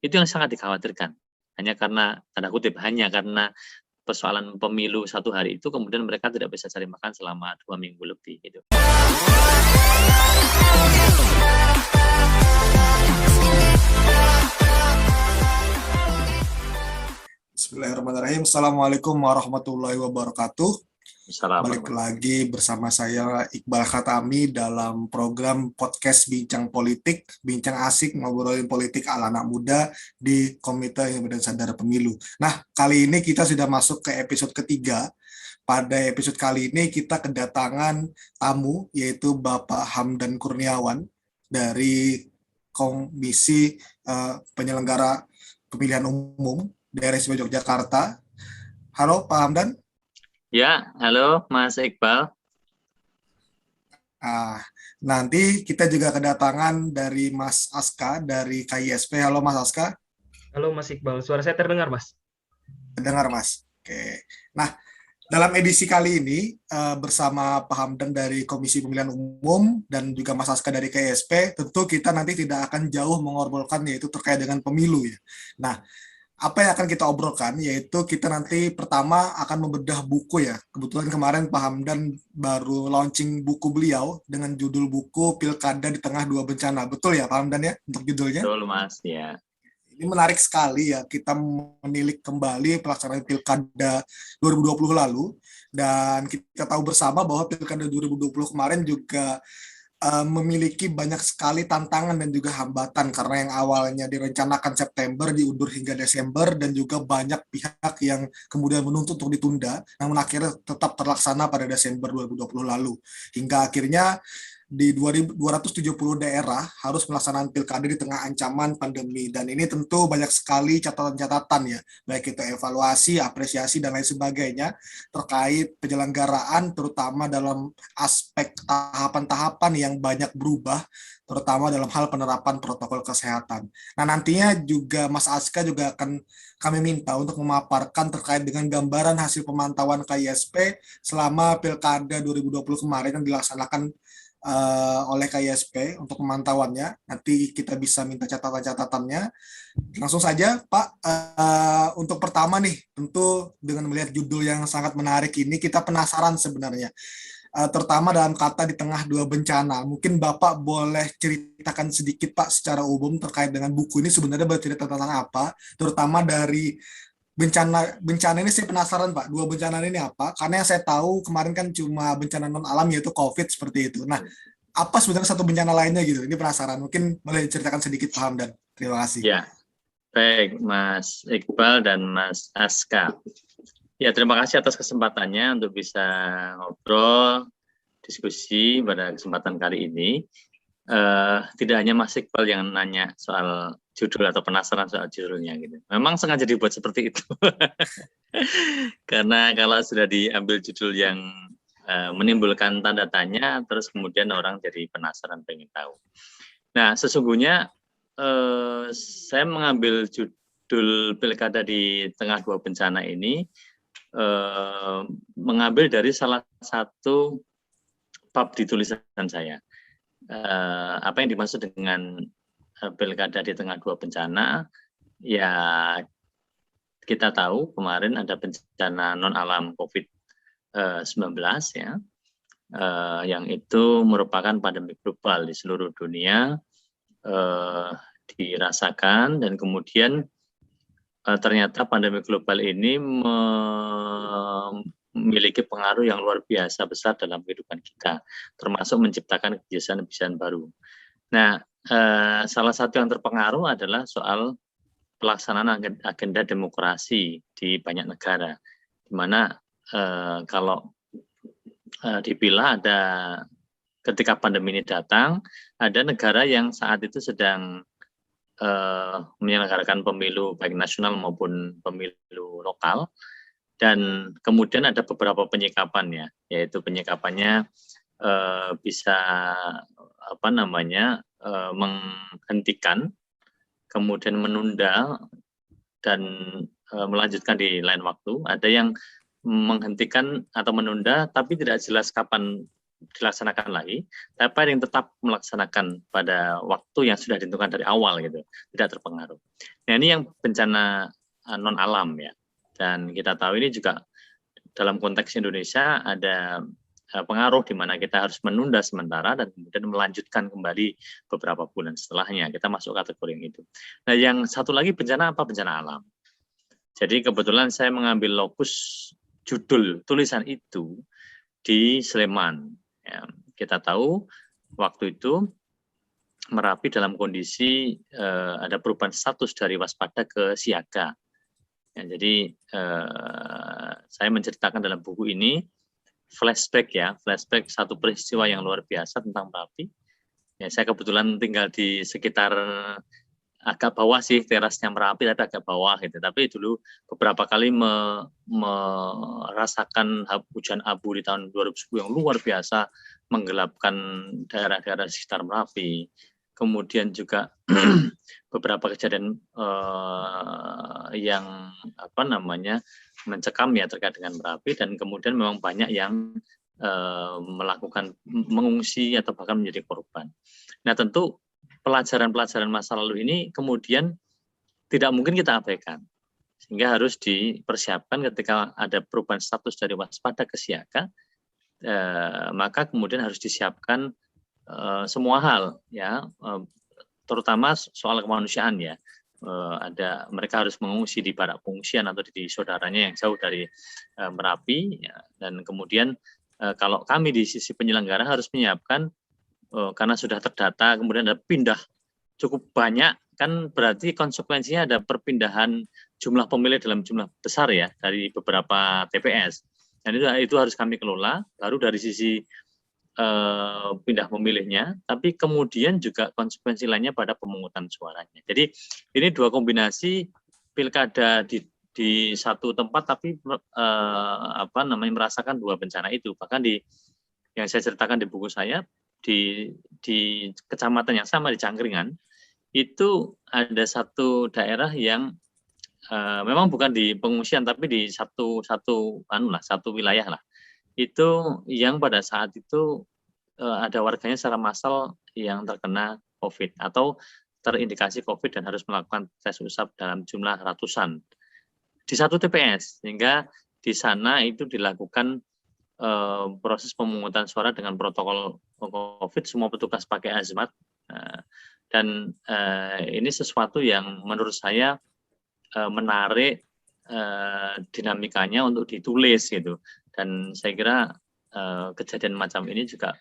Itu yang sangat dikhawatirkan. Hanya karena, tanda kutip, hanya karena persoalan pemilu 1 hari itu kemudian mereka tidak bisa cari makan selama 2 minggu lebih gitu. Bismillahirrahmanirrahim. Assalamualaikum warahmatullahi wabarakatuh. Balik Assalamualaikum. lagi bersama saya Iqbal Khatami dalam program podcast Bincang Politik, bincang asik ngobrolin politik ala anak muda di Komite yang Badan Sadar Pemilu. Nah, kali ini kita sudah masuk ke episode ketiga. Pada episode kali ini kita kedatangan tamu, yaitu Bapak Hamdan Kurniawan dari Komisi Penyelenggara Pemilihan Umum daerah istimewa Yogyakarta. Halo Pak Hamdan. Ya, halo Mas Iqbal. Nanti kita juga kedatangan dari Mas Aska dari KISP. Halo Mas Aska. Halo Mas Iqbal, suara saya terdengar Mas? Terdengar Mas. Oke. Nah, dalam edisi kali ini bersama Pak Hamdan dari Komisi Pemilihan Umum dan juga Mas Aska dari KISP, tentu kita nanti tidak akan jauh mengobrolkan yaitu terkait dengan pemilu ya. Nah, apa yang akan kita obrolkan, yaitu kita nanti pertama akan membedah buku ya. Kebetulan kemarin Pak Hamdan baru launching buku beliau dengan judul buku Pilkada di Tengah Dua Bencana. Betul ya Pak Hamdan ya untuk judulnya? Betul Mas, ya. Ini menarik sekali ya, kita menilik kembali pelaksanaan Pilkada 2020 lalu. Dan kita tahu bersama bahwa Pilkada 2020 kemarin juga memiliki banyak sekali tantangan dan juga hambatan karena yang awalnya direncanakan September diundur hingga Desember dan juga banyak pihak yang kemudian menuntut untuk ditunda, namun akhirnya tetap terlaksana pada Desember 2020 lalu. Hingga akhirnya di 270 daerah harus melaksanakan pilkada di tengah ancaman pandemi, dan ini tentu banyak sekali catatan-catatan ya, baik itu evaluasi, apresiasi dan lain sebagainya terkait penyelenggaraan, terutama dalam aspek tahapan-tahapan yang banyak berubah, terutama dalam hal penerapan protokol kesehatan. Nah, nantinya juga Mas Aska juga akan kami minta untuk memaparkan terkait dengan gambaran hasil pemantauan KISP selama Pilkada 2020 kemarin yang dilaksanakan oleh KISP untuk pemantauannya. Nanti kita bisa minta catatan-catatannya. Langsung saja Pak, untuk pertama nih, tentu dengan melihat judul yang sangat menarik ini, kita penasaran sebenarnya, terutama dalam kata di tengah dua bencana. Mungkin Bapak boleh ceritakan sedikit Pak secara umum terkait dengan buku ini sebenarnya bercerita tentang apa, terutama dari bencana ini. Saya penasaran Pak, dua bencana ini apa? Karena yang saya tahu kemarin kan cuma bencana non alam yaitu COVID seperti itu. Nah, apa sebenarnya satu bencana lainnya gitu? Ini penasaran. Mungkin boleh diceritakan sedikit Pak Hamdan. Terima kasih. Ya, baik Mas Iqbal dan Mas Aska. Ya, terima kasih atas kesempatannya untuk bisa ngobrol, diskusi pada kesempatan kali ini. Tidak hanya Mas Iqbal yang nanya soal judul atau penasaran soal judulnya gitu. Memang sengaja dibuat seperti itu. Karena kalau sudah diambil judul yang menimbulkan tanda tanya, terus kemudian orang jadi penasaran pengen tahu. Nah, sesungguhnya saya mengambil judul Pilkada di Tengah Dua Bencana ini mengambil dari salah satu bab di tulisan saya. Apa yang dimaksud dengan Pilkada di Tengah Dua Bencana? Ya, kita tahu kemarin ada bencana non alam COVID-19 ya, yang itu merupakan pandemi global di seluruh dunia, dirasakan, dan kemudian ternyata pandemi global ini memiliki pengaruh yang luar biasa besar dalam kehidupan kita, termasuk menciptakan kebiasaan-kebiasaan baru. Nah, salah satu yang terpengaruh adalah soal pelaksanaan agenda demokrasi di banyak negara, di mana kalau dipilah ada ketika pandemi ini datang, ada negara yang saat itu sedang menyelenggarakan pemilu baik nasional maupun pemilu lokal, dan kemudian ada beberapa penyikapan ya, yaitu penyikapannya bisa menghentikan, kemudian menunda dan melanjutkan di lain waktu. Ada yang menghentikan atau menunda tapi tidak jelas kapan dilaksanakan lagi, tapi ada yang tetap melaksanakan pada waktu yang sudah ditentukan dari awal gitu, tidak terpengaruh. Nah ini yang bencana non alam ya, dan kita tahu ini juga dalam konteks Indonesia ada pengaruh di mana kita harus menunda sementara dan kemudian melanjutkan kembali beberapa bulan setelahnya. Kita masuk kategori yang itu. Nah, yang satu lagi bencana apa? Bencana alam. Jadi kebetulan saya mengambil lokus judul tulisan itu di Sleman. Ya, kita tahu waktu itu Merapi dalam kondisi ada perubahan status dari waspada ke siaga. Ya, jadi saya menceritakan dalam buku ini flashback satu peristiwa yang luar biasa tentang Merapi. Ya, saya kebetulan tinggal di sekitar agak bawah sih, terasnya Merapi tapi agak bawah gitu. Tapi dulu beberapa kali merasakan hujan abu di tahun 2010 yang luar biasa menggelapkan daerah-daerah sekitar Merapi. Kemudian juga beberapa kejadian yang mencekam ya terkait dengan Merapi, dan kemudian memang banyak yang melakukan mengungsi atau bahkan menjadi korban. Nah tentu pelajaran-pelajaran masa lalu ini kemudian tidak mungkin kita abaikan, sehingga harus dipersiapkan ketika ada perubahan status dari waspada ke siaga, maka kemudian harus disiapkan semua hal ya, terutama soal kemanusiaan ya. Mereka harus mengungsi di barak pengungsian atau di saudaranya yang jauh dari Merapi ya. Dan kemudian kalau kami di sisi penyelenggara harus menyiapkan karena sudah terdata kemudian ada pindah cukup banyak, kan berarti konsekuensinya ada perpindahan jumlah pemilih dalam jumlah besar ya dari beberapa TPS, dan itu harus kami kelola. Baru dari sisi pindah pemilihnya, tapi kemudian juga konsekuensi lainnya pada pemungutan suaranya. Jadi ini dua kombinasi pilkada di satu tempat, tapi merasakan dua bencana itu. Bahkan yang saya ceritakan di buku saya, di kecamatan yang sama di Cangkringan itu ada satu daerah yang memang bukan di pengungsian tapi di satu wilayah lah. Itu yang pada saat itu ada warganya secara massal yang terkena COVID atau terindikasi COVID dan harus melakukan tes usap dalam jumlah ratusan di satu TPS, sehingga di sana itu dilakukan proses pemungutan suara dengan protokol COVID, semua petugas pakai hazmat, dan ini sesuatu yang menurut saya menarik dinamikanya untuk ditulis gitu. Dan saya kira kejadian macam ini juga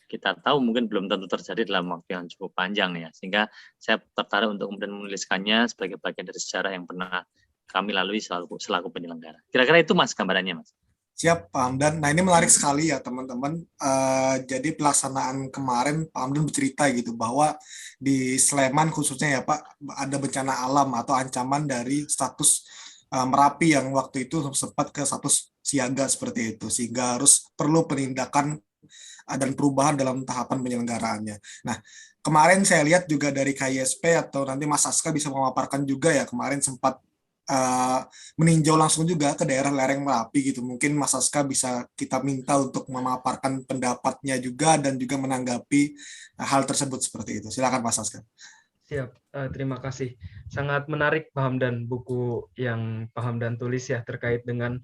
kita tahu mungkin belum tentu terjadi dalam waktu yang cukup panjang ya, sehingga saya tertarik untuk kemudian menuliskannya sebagai bagian dari sejarah yang pernah kami lalui selaku penyelenggara. Kira-kira itu Mas gambarannya Mas. Siap Pak Hamdan. Nah ini menarik sekali ya teman-teman. Jadi pelaksanaan kemarin Pak Hamdan bercerita gitu bahwa di Sleman khususnya ya Pak, ada bencana alam atau ancaman dari status Merapi yang waktu itu sempat ke status siaga seperti itu, sehingga harus perlu penindakan dan perubahan dalam tahapan penyelenggaraannya. Nah kemarin saya lihat juga dari KISP, atau nanti Mas Aska bisa memaparkan juga ya, kemarin sempat meninjau langsung juga ke daerah lereng Merapi gitu. Mungkin Mas Aska bisa kita minta untuk memaparkan pendapatnya juga dan juga menanggapi hal tersebut seperti itu. Silakan Mas Aska. Siap, terima kasih. Sangat menarik Pak Hamdan buku yang Pak Hamdan tulis ya terkait dengan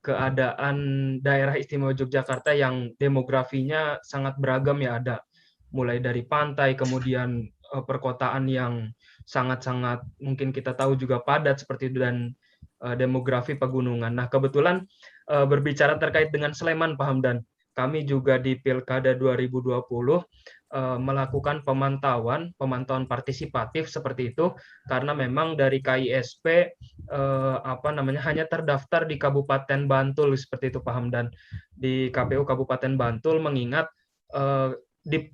keadaan daerah istimewa Yogyakarta yang demografinya sangat beragam ya, ada mulai dari pantai, kemudian perkotaan yang sangat-sangat mungkin kita tahu juga padat seperti itu, dan demografi pegunungan. Nah kebetulan berbicara terkait dengan Sleman Pak Hamdan, kami juga di Pilkada 2020 melakukan pemantauan partisipatif seperti itu, karena memang dari KISP hanya terdaftar di Kabupaten Bantul seperti itu Pak Hamdan, di KPU Kabupaten Bantul, mengingat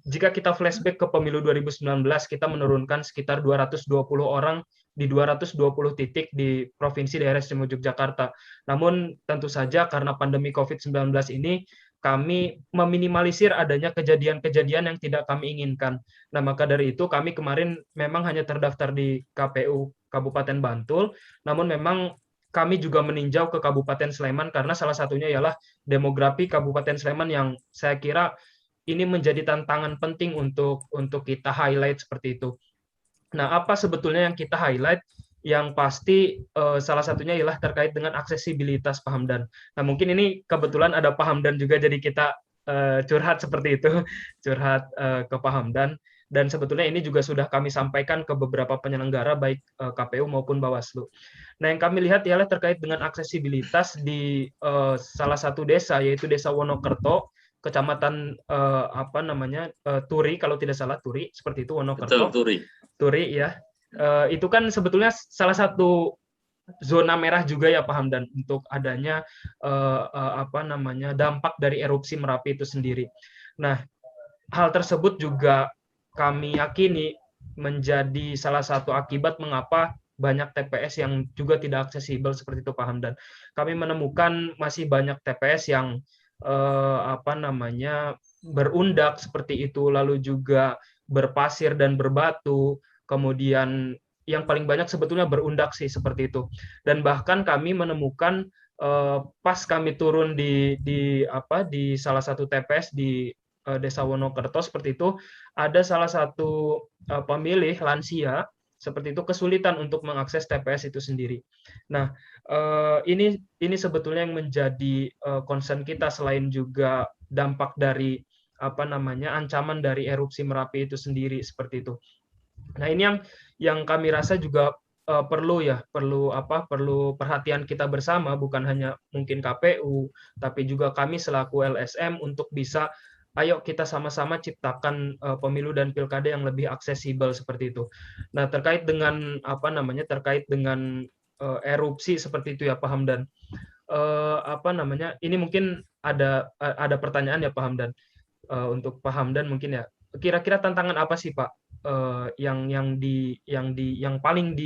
jika kita flashback ke pemilu 2019, kita menurunkan sekitar 220 orang di 220 titik di Provinsi Daerah Istimewa Yogyakarta. Namun tentu saja karena pandemi COVID-19 ini, kami meminimalisir adanya kejadian-kejadian yang tidak kami inginkan. Nah, maka dari itu kami kemarin memang hanya terdaftar di KPU Kabupaten Bantul, namun memang kami juga meninjau ke Kabupaten Sleman karena salah satunya ialah demografi Kabupaten Sleman yang saya kira ini menjadi tantangan penting untuk kita highlight seperti itu. Nah, apa sebetulnya yang kita highlight? Yang pasti salah satunya ialah terkait dengan aksesibilitas, Pak Hamdan. Nah, mungkin ini kebetulan ada Pak Hamdan juga, jadi kita curhat seperti itu, curhat ke Pak Hamdan. Dan sebetulnya ini juga sudah kami sampaikan ke beberapa penyelenggara, baik KPU maupun Bawaslu. Nah, yang kami lihat ialah terkait dengan aksesibilitas di salah satu desa, yaitu Desa Wonokerto, Kecamatan Turi, kalau tidak salah Turi, seperti itu, Wonokerto. Betul, Turi ya. Itu kan sebetulnya salah satu zona merah juga ya Pak Hamdan untuk adanya dampak dari erupsi Merapi itu sendiri. Nah, hal tersebut juga kami yakini menjadi salah satu akibat mengapa banyak TPS yang juga tidak aksesibel seperti itu Pak Hamdan. Kami menemukan masih banyak TPS yang berundak seperti itu, lalu juga berpasir dan berbatu, kemudian yang paling banyak sebetulnya berundak sih seperti itu. Dan bahkan kami menemukan pas kami turun di salah satu TPS di Desa Wonokerto seperti itu, ada salah satu pemilih lansia seperti itu kesulitan untuk mengakses TPS itu sendiri. Nah, ini sebetulnya yang menjadi concern kita selain juga dampak dari ancaman dari erupsi Merapi itu sendiri seperti itu. Nah, ini yang kami rasa juga perlu perhatian kita bersama, bukan hanya mungkin KPU, tapi juga kami selaku LSM untuk bisa ayo kita sama-sama ciptakan pemilu dan pilkada yang lebih aksesibel seperti itu. Nah, terkait dengan erupsi seperti itu ya Pak Hamdan. Ini mungkin ada pertanyaan ya Pak Hamdan. Untuk Pak Hamdan mungkin ya. Kira-kira tantangan apa sih Pak yang paling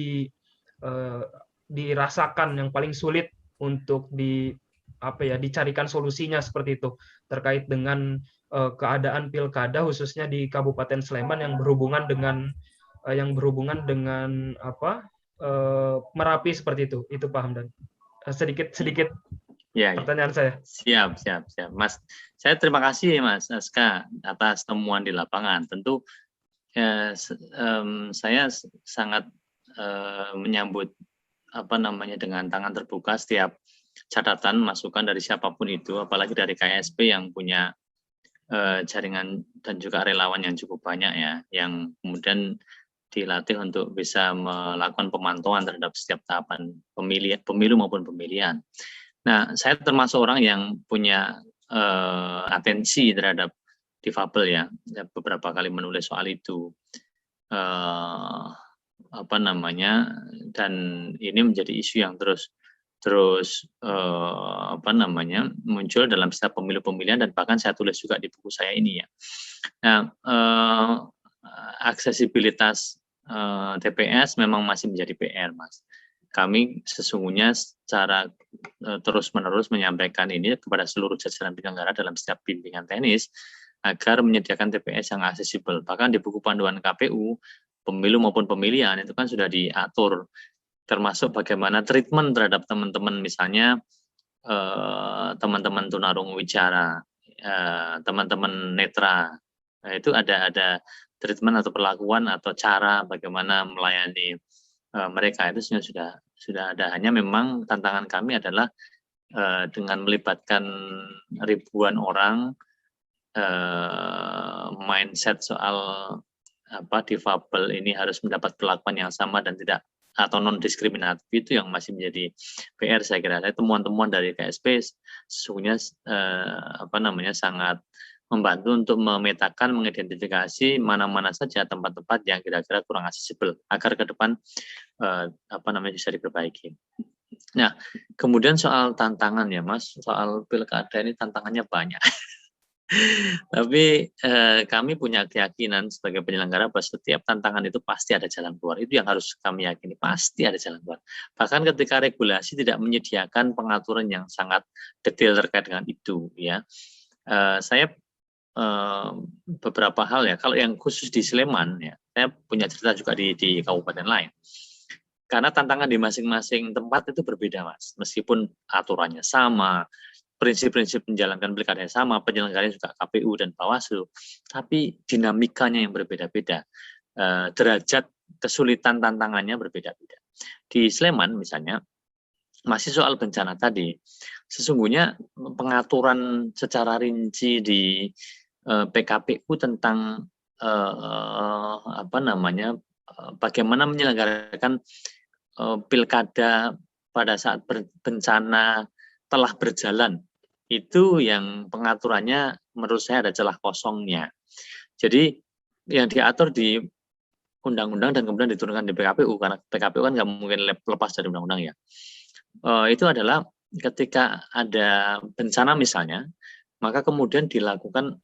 dirasakan, yang paling sulit untuk dicarikan solusinya seperti itu terkait dengan keadaan pilkada khususnya di Kabupaten Sleman yang berhubungan dengan Merapi seperti itu Pak Hamdan. Sedikit ya. Pertanyaan saya. Siap, Mas. Saya terima kasih Mas Aska atas temuan di lapangan. Tentu saya sangat menyambut dengan tangan terbuka setiap catatan masukan dari siapapun itu, apalagi dari KSP yang punya jaringan dan juga relawan yang cukup banyak ya, yang kemudian dilatih untuk bisa melakukan pemantauan terhadap setiap tahapan pemilu maupun pemilihan. Nah, saya termasuk orang yang punya atensi terhadap difabel ya, beberapa kali menulis soal itu, dan ini menjadi isu yang terus muncul dalam setiap pemilu-pemilihan, dan bahkan saya tulis juga di buku saya ini ya. Nah, aksesibilitas TPS memang masih menjadi PR, Mas. Kami sesungguhnya secara terus-menerus menyampaikan ini kepada seluruh jajaran penyelenggara dalam setiap bimbingan teknis agar menyediakan TPS yang aksesibel. Bahkan di buku panduan KPU, pemilu maupun pemilihan itu kan sudah diatur, termasuk bagaimana treatment terhadap teman-teman, misalnya teman-teman tunarungu wicara, teman-teman netra. Nah, itu ada treatment atau perlakuan atau cara bagaimana melayani mereka, itu sudah ada. Hanya memang tantangan kami adalah dengan melibatkan ribuan orang, mindset soal difabel ini harus mendapat perlakuan yang sama dan tidak atau non diskriminatif, itu yang masih menjadi PR saya kira. Temuan-temuan dari KSP sesungguhnya sangat membantu untuk memetakan, mengidentifikasi mana-mana saja tempat-tempat yang kira-kira kurang aksesibel agar ke depan bisa diperbaiki. Nah, kemudian soal tantangan ya Mas, soal pilkada ini tantangannya banyak. Tapi kami punya keyakinan sebagai penyelenggara bahwa setiap tantangan itu pasti ada jalan keluar. Itu yang harus kami yakini, pasti ada jalan keluar. Bahkan ketika regulasi tidak menyediakan pengaturan yang sangat detail terkait dengan itu, ya. Saya beberapa hal ya, kalau yang khusus di Sleman ya, saya punya cerita juga di kabupaten lain. Karena tantangan di masing-masing tempat itu berbeda, Mas. Meskipun aturannya sama, prinsip-prinsip menjalankan pilkada sama, penyelenggaranya juga KPU dan Bawaslu, tapi dinamikanya yang berbeda-beda. Derajat kesulitan tantangannya berbeda-beda. Di Sleman misalnya, masih soal bencana tadi, sesungguhnya pengaturan secara rinci di PKPU tentang bagaimana menyelenggarakan pilkada pada saat bencana telah berjalan, itu yang pengaturannya menurut saya ada celah kosongnya. Jadi yang diatur di undang-undang dan kemudian diturunkan di PKPU, karena PKPU kan nggak mungkin lepas dari undang-undang ya. Itu adalah ketika ada bencana misalnya, maka kemudian dilakukan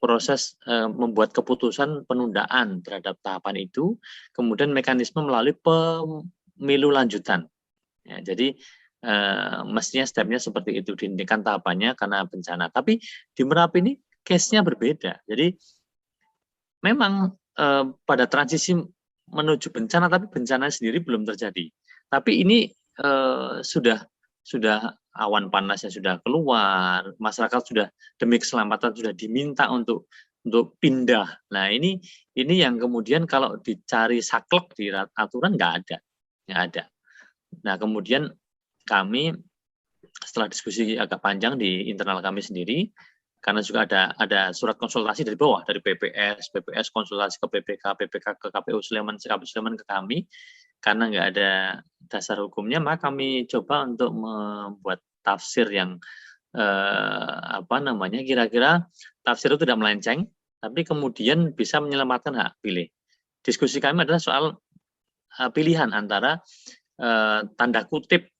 proses membuat keputusan penundaan terhadap tahapan itu, kemudian mekanisme melalui pemilu lanjutan. Ya, jadi mestinya stepnya seperti itu, dihentikan tahapannya karena bencana. Tapi di Merapi ini case-nya berbeda. Jadi memang pada transisi menuju bencana, tapi bencana sendiri belum terjadi. Tapi ini sudah awan panasnya sudah keluar, masyarakat sudah demi keselamatan sudah diminta untuk pindah. Nah ini yang kemudian kalau dicari saklek di aturan nggak ada. Nah kemudian kami setelah diskusi agak panjang di internal kami sendiri, karena juga ada surat konsultasi dari bawah, dari PPS konsultasi ke PPK ke KPU Sleman, KPU Sleman ke kami, karena nggak ada dasar hukumnya, maka kami coba untuk membuat tafsir yang kira-kira tafsir itu tidak melenceng, tapi kemudian bisa menyelamatkan hak pilih. Diskusi kami adalah soal pilihan antara tanda kutip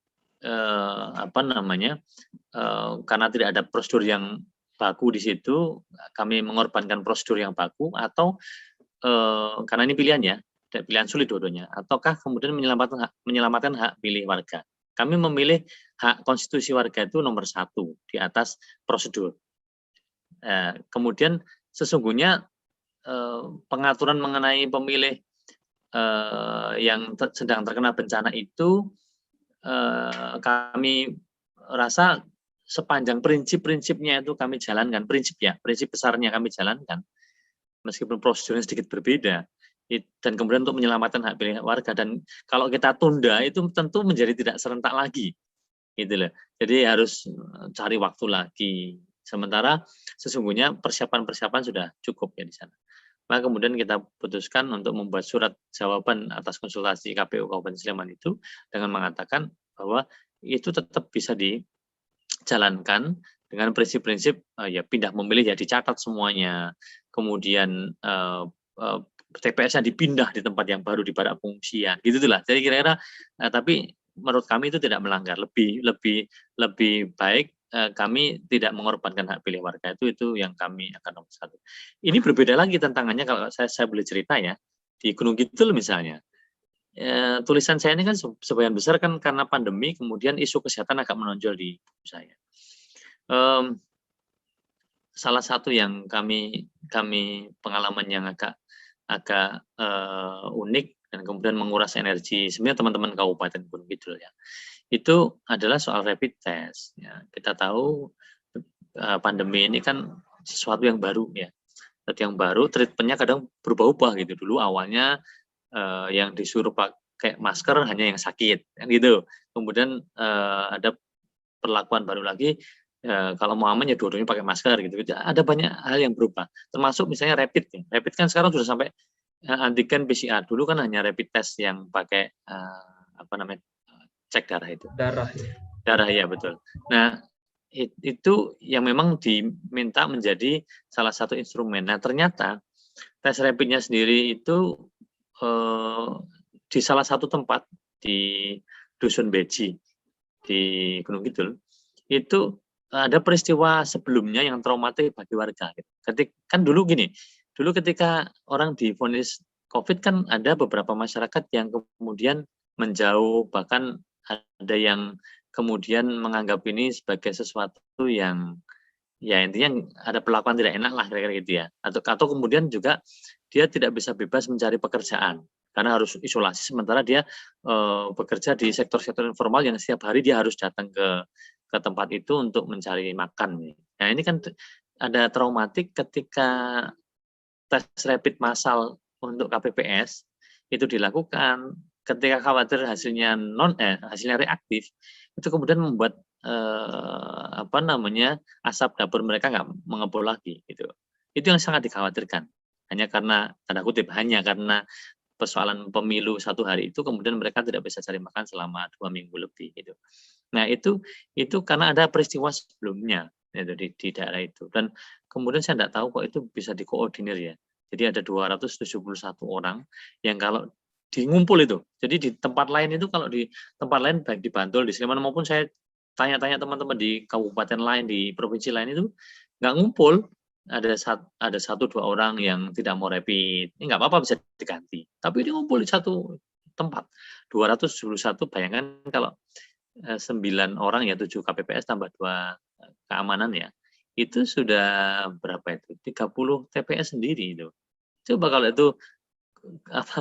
karena tidak ada prosedur yang baku di situ, kami mengorbankan prosedur yang baku, atau karena ini pilihan ya, pilihan sulit dua-duanya, ataukah kemudian menyelamatkan hak pilih warga. Kami memilih hak konstitusi warga itu nomor 1 di atas prosedur. Kemudian sesungguhnya pengaturan mengenai pemilih yang sedang terkena bencana itu kami rasa sepanjang prinsip-prinsipnya itu kami jalankan, prinsip besarnya kami jalankan, meskipun prosedurnya sedikit berbeda, dan kemudian untuk menyelamatkan hak pilih warga. Dan kalau kita tunda itu tentu menjadi tidak serentak lagi, gitu loh. Jadi harus cari waktu lagi. Sementara sesungguhnya persiapan sudah cukup ya di sana. Maka kemudian kita putuskan untuk membuat surat jawaban atas konsultasi KPU Kabupaten Sleman itu dengan mengatakan bahwa itu tetap bisa dijalankan dengan prinsip-prinsip ya pindah memilih ya dicatat semuanya, kemudian TPS-nya dipindah di tempat yang baru di barak pengungsian, gitulah. Jadi kira-kira tapi menurut kami itu tidak melanggar, lebih baik kami tidak mengorbankan hak pilih warga, itu yang kami akan nomor 1. Ini berbeda lagi tantangannya kalau saya boleh cerita ya, di Gunung Kidul misalnya. Tulisan saya ini kan sebagian besar kan karena pandemi, kemudian isu kesehatan agak menonjol di buku saya. Salah satu yang kami pengalaman yang agak unik dan kemudian menguras energi sebenarnya teman-teman Kabupaten Gunung Kidul ya, itu adalah soal rapid test. Ya, kita tahu pandemi ini kan sesuatu yang baru ya, treatmentnya kadang berubah-ubah gitu. Dulu awalnya yang disuruh pakai masker hanya yang sakit, kan gitu. Kemudian ada perlakuan baru lagi, kalau mau aman ya dua-duanya pakai masker gitu. Ada banyak hal yang berubah, termasuk misalnya rapid. Rapid kan sekarang sudah sampai antigen PCR. Dulu kan hanya rapid test yang pakai cek darah itu. Darah ya betul. Nah itu yang memang diminta menjadi salah satu instrumen. Nah ternyata tes rapidnya sendiri itu di salah satu tempat di Dusun Beji di Gunung Kidul itu ada peristiwa sebelumnya yang traumatik bagi warga. Kan dulu ketika orang divonis COVID kan ada beberapa masyarakat yang kemudian menjauh, bahkan ada yang kemudian menganggap ini sebagai sesuatu yang ya intinya ada perlakuan tidak enak lah kira-kira gitu ya, atau kemudian juga dia tidak bisa bebas mencari pekerjaan karena harus isolasi, sementara dia bekerja di sektor-sektor informal yang setiap hari dia harus datang ke tempat itu untuk mencari makan. Nah ini kan ada traumatik ketika tes rapid massal untuk KPPS itu dilakukan, ketika khawatir hasilnya hasilnya reaktif, itu kemudian membuat asap dapur mereka nggak mengepul lagi gitu. Itu yang sangat dikhawatirkan. Hanya karena tanda kutip hanya karena persoalan pemilu 1 hari itu kemudian mereka tidak bisa cari makan selama 2 minggu lebih gitu. Nah itu karena ada peristiwa sebelumnya itu di daerah itu, dan kemudian saya tidak tahu kok itu bisa dikoordinir ya. Jadi ada 271 orang yang kalau ngumpul itu. Jadi di tempat lain itu, kalau di tempat lain baik di Bantul, di Sleman maupun saya tanya-tanya teman-teman di kabupaten lain, di provinsi lain itu nggak ngumpul. Ada 1-2 orang yang tidak mau rapid, ini nggak apa-apa bisa diganti. Tapi ini ngumpul di satu tempat. 271, bayangkan kalau 9 orang ya, 7 KPPS tambah 2 keamanan ya. Itu sudah berapa itu? 30 TPS sendiri itu. Coba kalau itu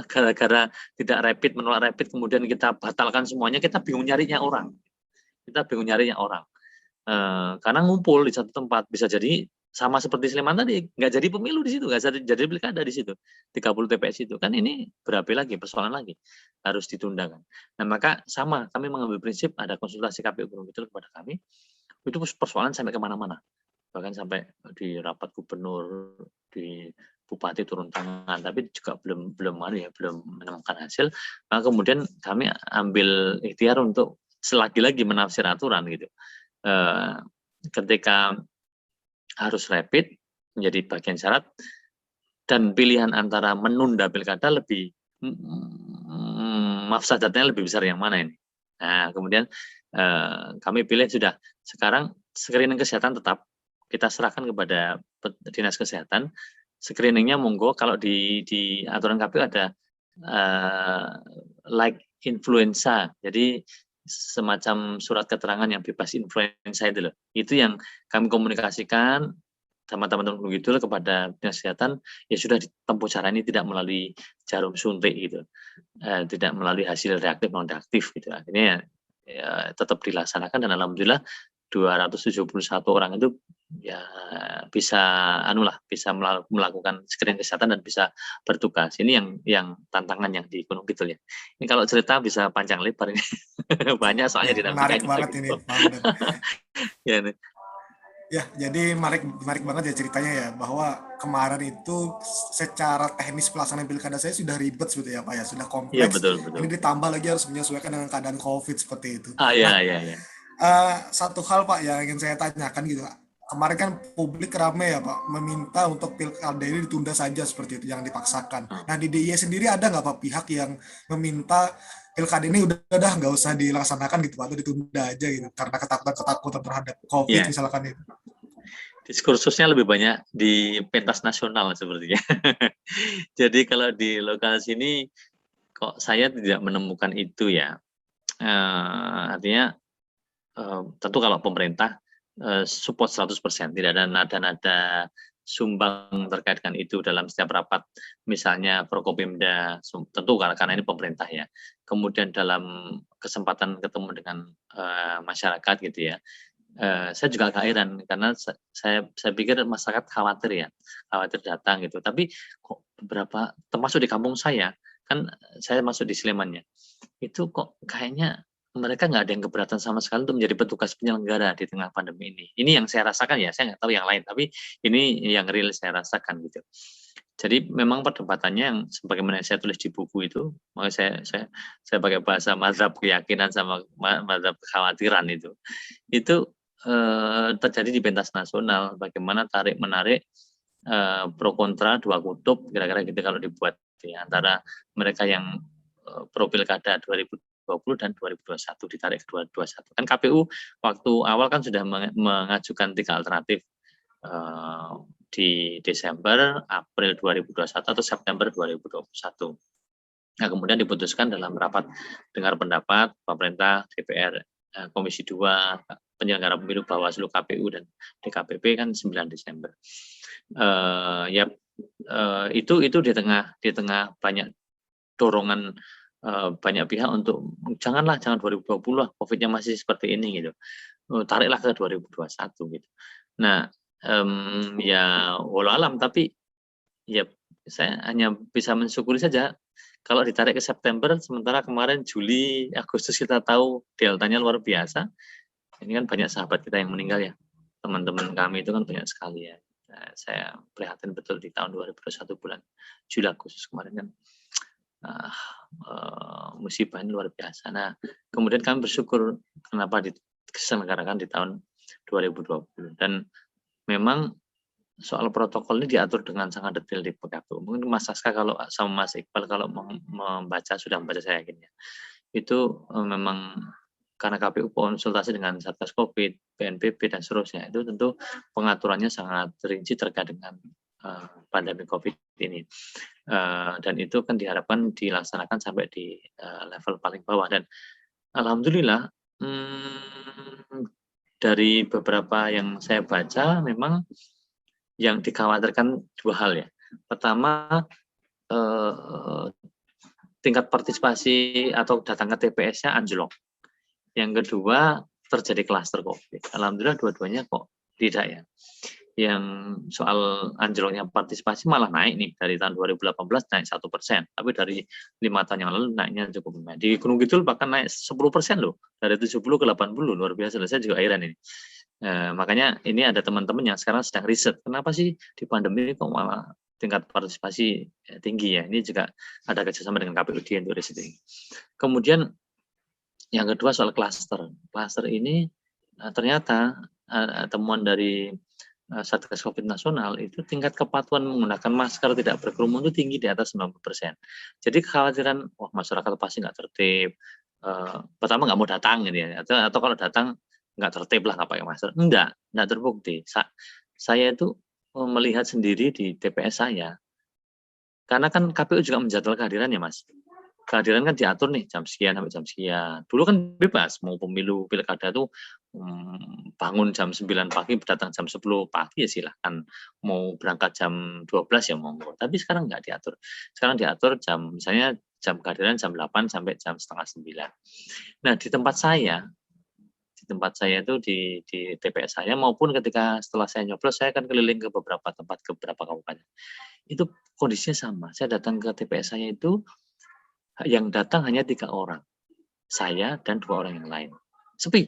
gara-gara tidak rapid, menolak rapid, kemudian kita batalkan semuanya, kita bingung nyarinya orang. Karena ngumpul di satu tempat, bisa jadi sama seperti Sleman tadi, nggak jadi pemilu di situ, nggak jadi pilkada di situ, 30 TPS itu. Kan ini berapi lagi, persoalan lagi, harus ditunda kan. Nah maka sama, kami mengambil prinsip, ada konsultasi KPU Gunung Kidul kepada kami, itu persoalan sampai kemana-mana. Bahkan sampai di rapat gubernur, di bupati turun tangan, tapi juga belum menemukan hasil. Maka kemudian kami ambil ikhtiar untuk selagi-lagi menafsir aturan gitu. Ketika harus rapid menjadi bagian syarat, dan pilihan antara menunda pilkada lebih mafsadatnya lebih besar yang mana ini. Nah kemudian kami pilih sudah, sekarang screening kesehatan tetap kita serahkan kepada dinas kesehatan. Screeningnya monggo, kalau di aturan KPU ada like influenza, jadi semacam surat keterangan yang bebas influenza itu loh. Itu yang kami komunikasikan sama teman-teman Gunung Kidul kepada dinas kesehatan, ya sudah ditempuh cara ini tidak melalui jarum suntik gitu, tidak melalui hasil reaktif non reaktif gitu. Akhirnya ya tetap dilaksanakan, dan alhamdulillah 271 orang itu ya bisa bisa melakukan screening kesehatan dan bisa bertugas. Ini yang tantangan yang di Gunung Kidul ya. Ini kalau cerita bisa panjang lebar ini. Banyak soalnya ya, menarik banget gitu. Ini ya, ya, jadi menarik banget ya ceritanya ya, bahwa kemarin itu secara teknis pelaksanaan pilkada saya sudah ribet sebetulnya Pak ya, sudah Iya kompleks. betul. Ini ditambah lagi harus menyesuaikan dengan keadaan COVID seperti itu. Iya. Satu hal Pak yang ingin saya tanyakan gitu, kemarin kan publik ramai ya Pak meminta untuk pilkada ini ditunda saja seperti itu, jangan dipaksakan. Nah di DIY sendiri ada nggak Pak pihak yang meminta pilkada ini udah nggak usah dilaksanakan gitu Pak, atau ditunda aja gitu karena ketakutan terhadap COVID misalkan itu? Diskursusnya lebih banyak di pentas nasional sepertinya. Jadi kalau di lokal sini kok saya tidak menemukan itu ya. Artinya tentu kalau pemerintah support 100%, tidak ada nada-nada sumbang terkait dengan itu dalam setiap rapat, misalnya Prokopimda, tentu karena ini pemerintah ya. Kemudian dalam kesempatan ketemu dengan masyarakat gitu ya, saya juga agak heran karena saya pikir masyarakat khawatir datang gitu. Tapi kok beberapa, termasuk di kampung saya, kan saya masuk di Sleman ya, itu kok kayaknya mereka nggak ada yang keberatan sama sekali untuk menjadi petugas penyelenggara di tengah pandemi ini. Ini yang saya rasakan ya, saya nggak tahu yang lain, tapi ini yang real saya rasakan gitu. Jadi memang perdebatannya yang sebagaimana saya tulis di buku itu, makanya saya pakai bahasa mazhab keyakinan sama mazhab kekhawatiran itu terjadi di pentas nasional. Bagaimana tarik menarik pro kontra, dua kutub kira-kira gitu kalau dibuat ya, antara mereka yang pro pilkada 2020 dan 2021 ditarik ke 2021. Kan KPU waktu awal kan sudah mengajukan 3 alternatif di Desember, April 2021 atau September 2021. Nah, kemudian diputuskan dalam rapat dengar pendapat pemerintah, DPR, Komisi 2, penyelenggara pemilu, Bawaslu, KPU dan DKPP kan 9 Desember. Itu di tengah banyak dorongan banyak pihak untuk jangan 2020 lah, COVID-nya masih seperti ini gitu. Tariklah ke 2021 gitu. Nah, ya walau alam, tapi ya saya hanya bisa mensyukuri saja kalau ditarik ke September, sementara kemarin Juli, Agustus kita tahu deltanya luar biasa. Ini kan banyak sahabat kita yang meninggal ya. Teman-teman kami itu kan banyak sekali ya. Nah, saya prihatin betul di tahun 2021 bulan Juli Agustus kemarin kan. Musibah ini luar biasa. Nah, kemudian kami bersyukur kenapa diselenggarakan di tahun 2020. Dan memang soal protokol ini diatur dengan sangat detail di PKPU. Mungkin Mas Saska kalau sama Mas Iqbal kalau sudah membaca saya yakin ya. Itu memang karena KPU konsultasi dengan Satgas Covid, BNPB dan seterusnya, itu tentu pengaturannya sangat rinci terkait dengan pandemi Covid ini. Dan itu kan diharapkan dilaksanakan sampai di level paling bawah. Dan alhamdulillah dari beberapa yang saya baca memang yang dikhawatirkan dua hal ya. Pertama, tingkat partisipasi atau datang ke TPS-nya anjlok. Yang kedua, terjadi klaster COVID. Alhamdulillah dua-duanya kok tidak ya. Yang soal anjloknya partisipasi malah naik nih, dari tahun 2018 naik 1%, tapi dari 5 tahun yang lalu naiknya cukup lumayan. Di Gunung Kidul bahkan naik 10% loh, dari 70 ke 80, luar biasa. Saya juga heran ini. Makanya ini ada teman-teman yang sekarang sedang riset, kenapa sih di pandemi ini kok malah tingkat partisipasi tinggi ya. Ini juga ada kerjasama dengan KPUD untuk riset ini. Kemudian yang kedua soal klaster. Klaster ini ternyata temuan dari Satgas Covid nasional itu tingkat kepatuhan menggunakan masker tidak berkerumun itu tinggi di atas 90%. Jadi kekhawatiran, wah masyarakat pasti nggak tertib, pertama nggak mau datang gitu ya, atau kalau datang nggak tertib lah nggak pakai masker. Enggak terbukti. Saya itu melihat sendiri di TPS saya, karena kan KPU juga menjadwal kehadiran ya Mas. Kehadiran kan diatur nih jam sekian sampai jam sekian. Dulu kan bebas, mau pemilu pilkada tuh bangun jam 9 pagi, datang jam 10 pagi ya silahkan. Mau berangkat jam 12 ya monggo. Tapi sekarang nggak diatur. Sekarang diatur jam, misalnya jam kehadiran jam 8 sampai jam setengah 9. Nah di tempat saya itu di TPS saya, maupun ketika setelah saya nyoblos, saya akan keliling ke beberapa tempat, ke beberapa kabupaten. Itu kondisinya sama. Saya datang ke TPS saya itu, yang datang hanya 3 orang, saya dan 2 orang yang lain, sepi.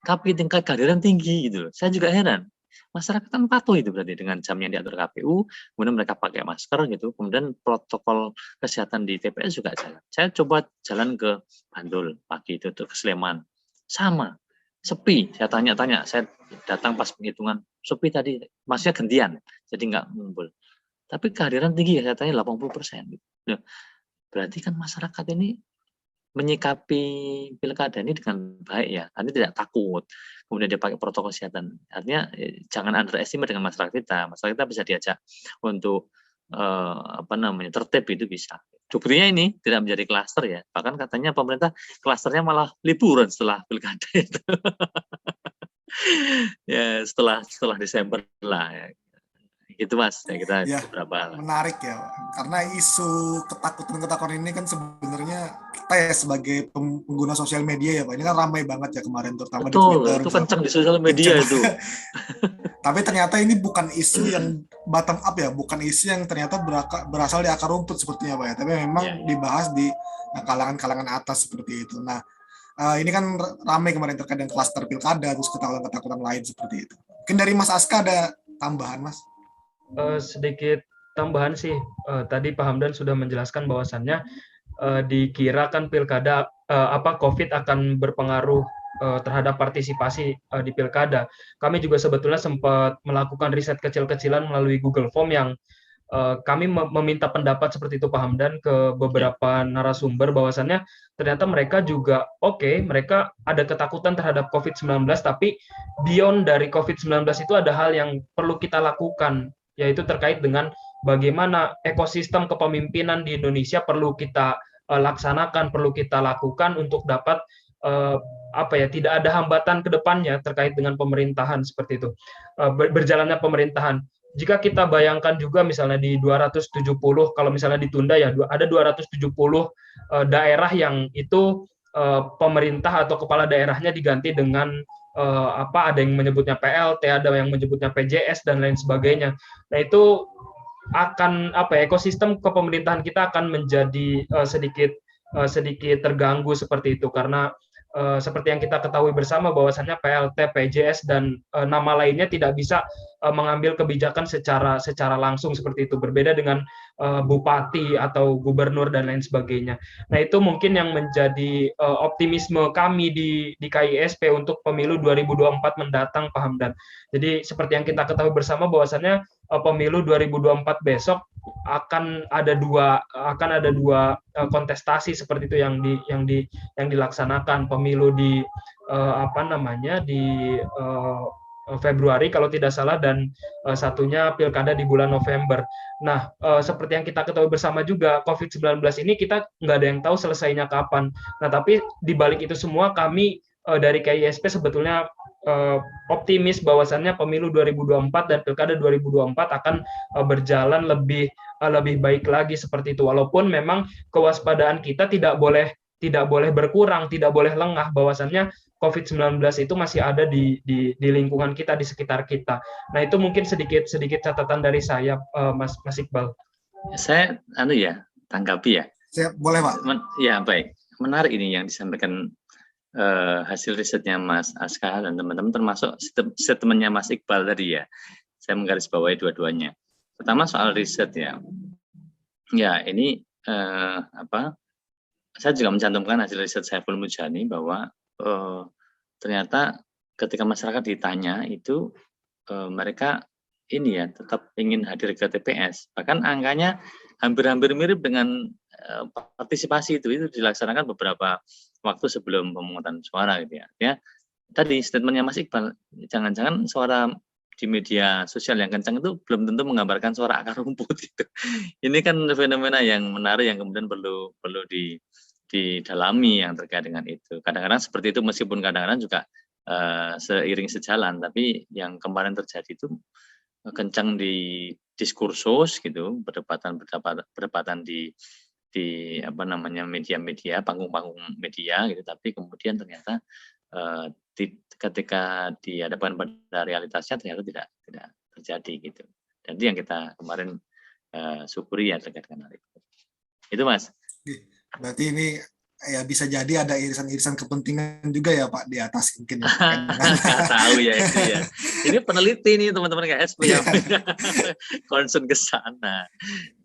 Tapi tingkat kehadiran tinggi gitu loh. Saya juga heran, masyarakat kan patuh itu berarti dengan jam yang diatur KPU, kemudian mereka pakai masker gitu, kemudian protokol kesehatan di TPS juga jalan. Saya coba jalan ke Bandul pagi itu ke Sleman, sama, sepi. Saya tanya-tanya, saya datang pas penghitungan, sepi tadi, masnya gantian, jadi nggak ngumpul. Tapi kehadiran tinggi ya, saya tanya 80%. Gitu. Berarti kan masyarakat ini menyikapi pilkada ini dengan baik ya, artinya tidak takut, kemudian dia pakai protokol kesehatan. Artinya jangan underestimate dengan masyarakat kita. Masyarakat kita bisa diajak untuk tertib, itu bisa. Buktinya ini tidak menjadi klaster ya. Bahkan katanya pemerintah klasternya malah liburan setelah pilkada itu. Ya setelah Desember lah ya. Itu Mas, kita ya, beberapa menarik ya, karena isu ketakutan ini kan sebenarnya kita ya sebagai pengguna sosial media ya Pak, ini kan ramai banget ya kemarin, terutama di Twitter. Itu kencang di sosial media itu. Tapi ternyata ini bukan isu yang bottom up ya, bukan isu yang ternyata berasal di akar rumput sepertinya Pak ya, tapi memang dibahas di kalangan-kalangan atas seperti itu. Nah, ini kan ramai kemarin terkait dengan klaster pilkada, terus ketakutan lain seperti itu. Mungkin dari Mas Aska ada tambahan Mas? Sedikit tambahan sih, tadi Pak Hamdan sudah menjelaskan bahwasannya dikira kan pilkada COVID akan berpengaruh terhadap partisipasi di pilkada. Kami juga sebetulnya sempat melakukan riset kecil-kecilan melalui Google Form yang kami meminta pendapat seperti itu Pak Hamdan ke beberapa narasumber, bahwasannya ternyata mereka juga mereka ada ketakutan terhadap COVID-19, tapi beyond dari COVID-19 itu ada hal yang perlu kita lakukan, yaitu terkait dengan bagaimana ekosistem kepemimpinan di Indonesia perlu kita laksanakan, perlu kita lakukan untuk dapat tidak ada hambatan ke depannya terkait dengan pemerintahan seperti itu, berjalannya pemerintahan. jika kita bayangkan juga misalnya di 270, kalau misalnya ditunda ya ada 270 daerah yang itu pemerintah atau kepala daerahnya diganti dengan ada yang menyebutnya PLT, ada yang menyebutnya PJS dan lain sebagainya. Nah, itu akan ekosistem kepemerintahan kita akan menjadi sedikit terganggu seperti itu, karena seperti yang kita ketahui bersama bahwasannya PLT, PJS dan nama lainnya tidak bisa mengambil kebijakan secara langsung seperti itu, berbeda dengan bupati atau gubernur dan lain sebagainya. Nah, itu mungkin yang menjadi optimisme kami di KISP untuk pemilu 2024 mendatang, Pak Hamdan. Jadi seperti yang kita ketahui bersama bahwasannya pemilu 2024 besok akan ada dua kontestasi seperti itu yang dilaksanakan, pemilu di Februari kalau tidak salah, dan satunya pilkada di bulan November. Nah, seperti yang kita ketahui bersama juga, COVID-19 ini kita nggak ada yang tahu selesainya kapan. Nah, tapi di balik itu semua kami dari KISP sebetulnya optimis bahwasannya pemilu 2024 dan pilkada 2024 akan berjalan lebih baik lagi seperti itu. Walaupun memang kewaspadaan kita tidak boleh berkurang, tidak boleh lengah, bahwasannya COVID-19 itu masih ada di lingkungan kita, di sekitar kita. Nah, itu mungkin sedikit catatan dari saya, Mas Iqbal. Saya tanggapi ya. Boleh, Pak. Ya, baik. Menarik ini yang disampaikan hasil risetnya Mas Aska dan teman-teman, termasuk statementnya Mas Iqbal tadi ya. Saya menggarisbawahi dua-duanya. Pertama soal riset ya. Ya, ini saya juga mencantumkan hasil riset Saiful Mujani bahwa ternyata ketika masyarakat ditanya itu mereka ini ya tetap ingin hadir ke TPS. Bahkan angkanya hampir mirip dengan partisipasi itu dilaksanakan beberapa waktu sebelum pemungutan suara gitu ya. Ya, tadi statementnya Mas Iqbal, jangan-jangan suara di media sosial yang kencang itu belum tentu menggambarkan suara akar rumput gitu. Ini kan fenomena yang menarik yang kemudian perlu didalami yang terkait dengan itu. Kadang-kadang seperti itu, meskipun kadang-kadang juga seiring sejalan, tapi yang kemarin terjadi itu kencang di diskursus gitu, perdebatan di media-media, panggung-panggung media gitu, tapi kemudian ternyata ketika dihadapkan pada realitasnya ternyata tidak terjadi gitu. Dan itu yang kita kemarin syukuri ya terkait dengan hal itu. Itu Mas. Berarti ini ya bisa jadi ada irisan-irisan kepentingan juga ya Pak di atas mungkin ya. Nggak tahu ya itu ya. Ini peneliti nih teman-teman KSP ya. Concern ke sana.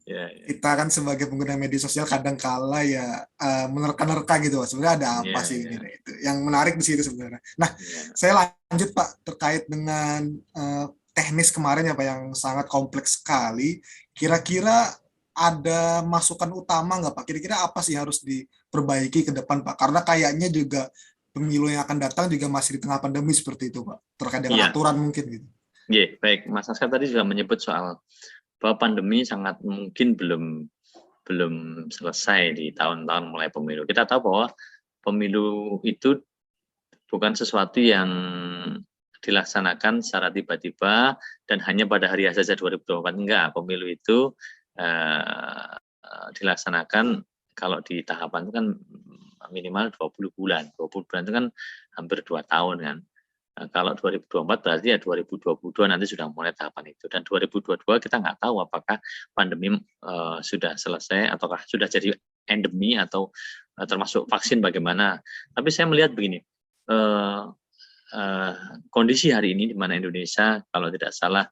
Ya. Kita kan sebagai pengguna media sosial kadang kala ya menerka-nerka gitu, sebenarnya ada apa sih ini itu. Yang menarik di situ sebenarnya. Nah, saya lanjut Pak terkait dengan teknis kemarin ya Pak yang sangat kompleks sekali. Kira-kira ada masukan utama nggak Pak? Kira-kira apa sih harus diperbaiki ke depan Pak? Karena kayaknya juga pemilu yang akan datang juga masih di tengah pandemi seperti itu Pak. Terkait dengan aturan mungkin gitu. Iya, baik. Mas Askar tadi juga menyebut soal bahwa pandemi sangat mungkin belum selesai di tahun-tahun mulai pemilu. Kita tahu bahwa pemilu itu bukan sesuatu yang dilaksanakan secara tiba-tiba dan hanya pada hari saja 2024. Enggak, pemilu itu dilaksanakan kalau di tahapan itu kan minimal 20 bulan. 20 bulan itu kan hampir 2 tahun kan. Nah, kalau 2024 berarti ya 2022 nanti sudah mulai tahapan itu. Dan 2022 kita nggak tahu apakah pandemi sudah selesai ataukah sudah jadi endemi atau termasuk vaksin bagaimana. Tapi saya melihat begini, kondisi hari ini di mana Indonesia kalau tidak salah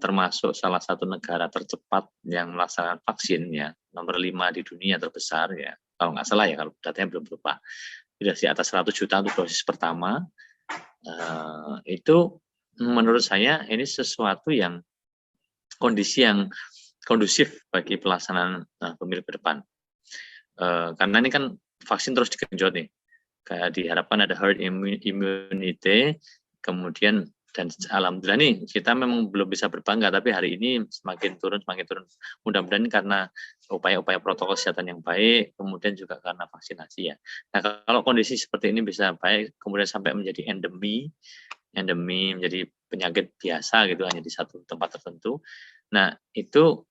termasuk salah satu negara tercepat yang melaksanakan vaksin ya, nomor 5 di dunia terbesar ya, kalau nggak salah ya, kalau datanya belum lupa, sudah di atas 100 juta untuk dosis pertama. Itu menurut saya ini sesuatu yang kondisi yang kondusif bagi pelaksanaan pemilu ke depan. Karena ini kan vaksin terus digenjot nih, kayak diharapkan ada herd immunity, kemudian dan alhamdulillah nih kita memang belum bisa berbangga, tapi hari ini semakin turun. Mudah-mudahan karena upaya-upaya protokol kesehatan yang baik, kemudian juga karena vaksinasi ya. Nah, kalau kondisi seperti ini bisa baik, kemudian sampai menjadi endemi menjadi penyakit biasa gitu hanya di satu tempat tertentu. Nah itu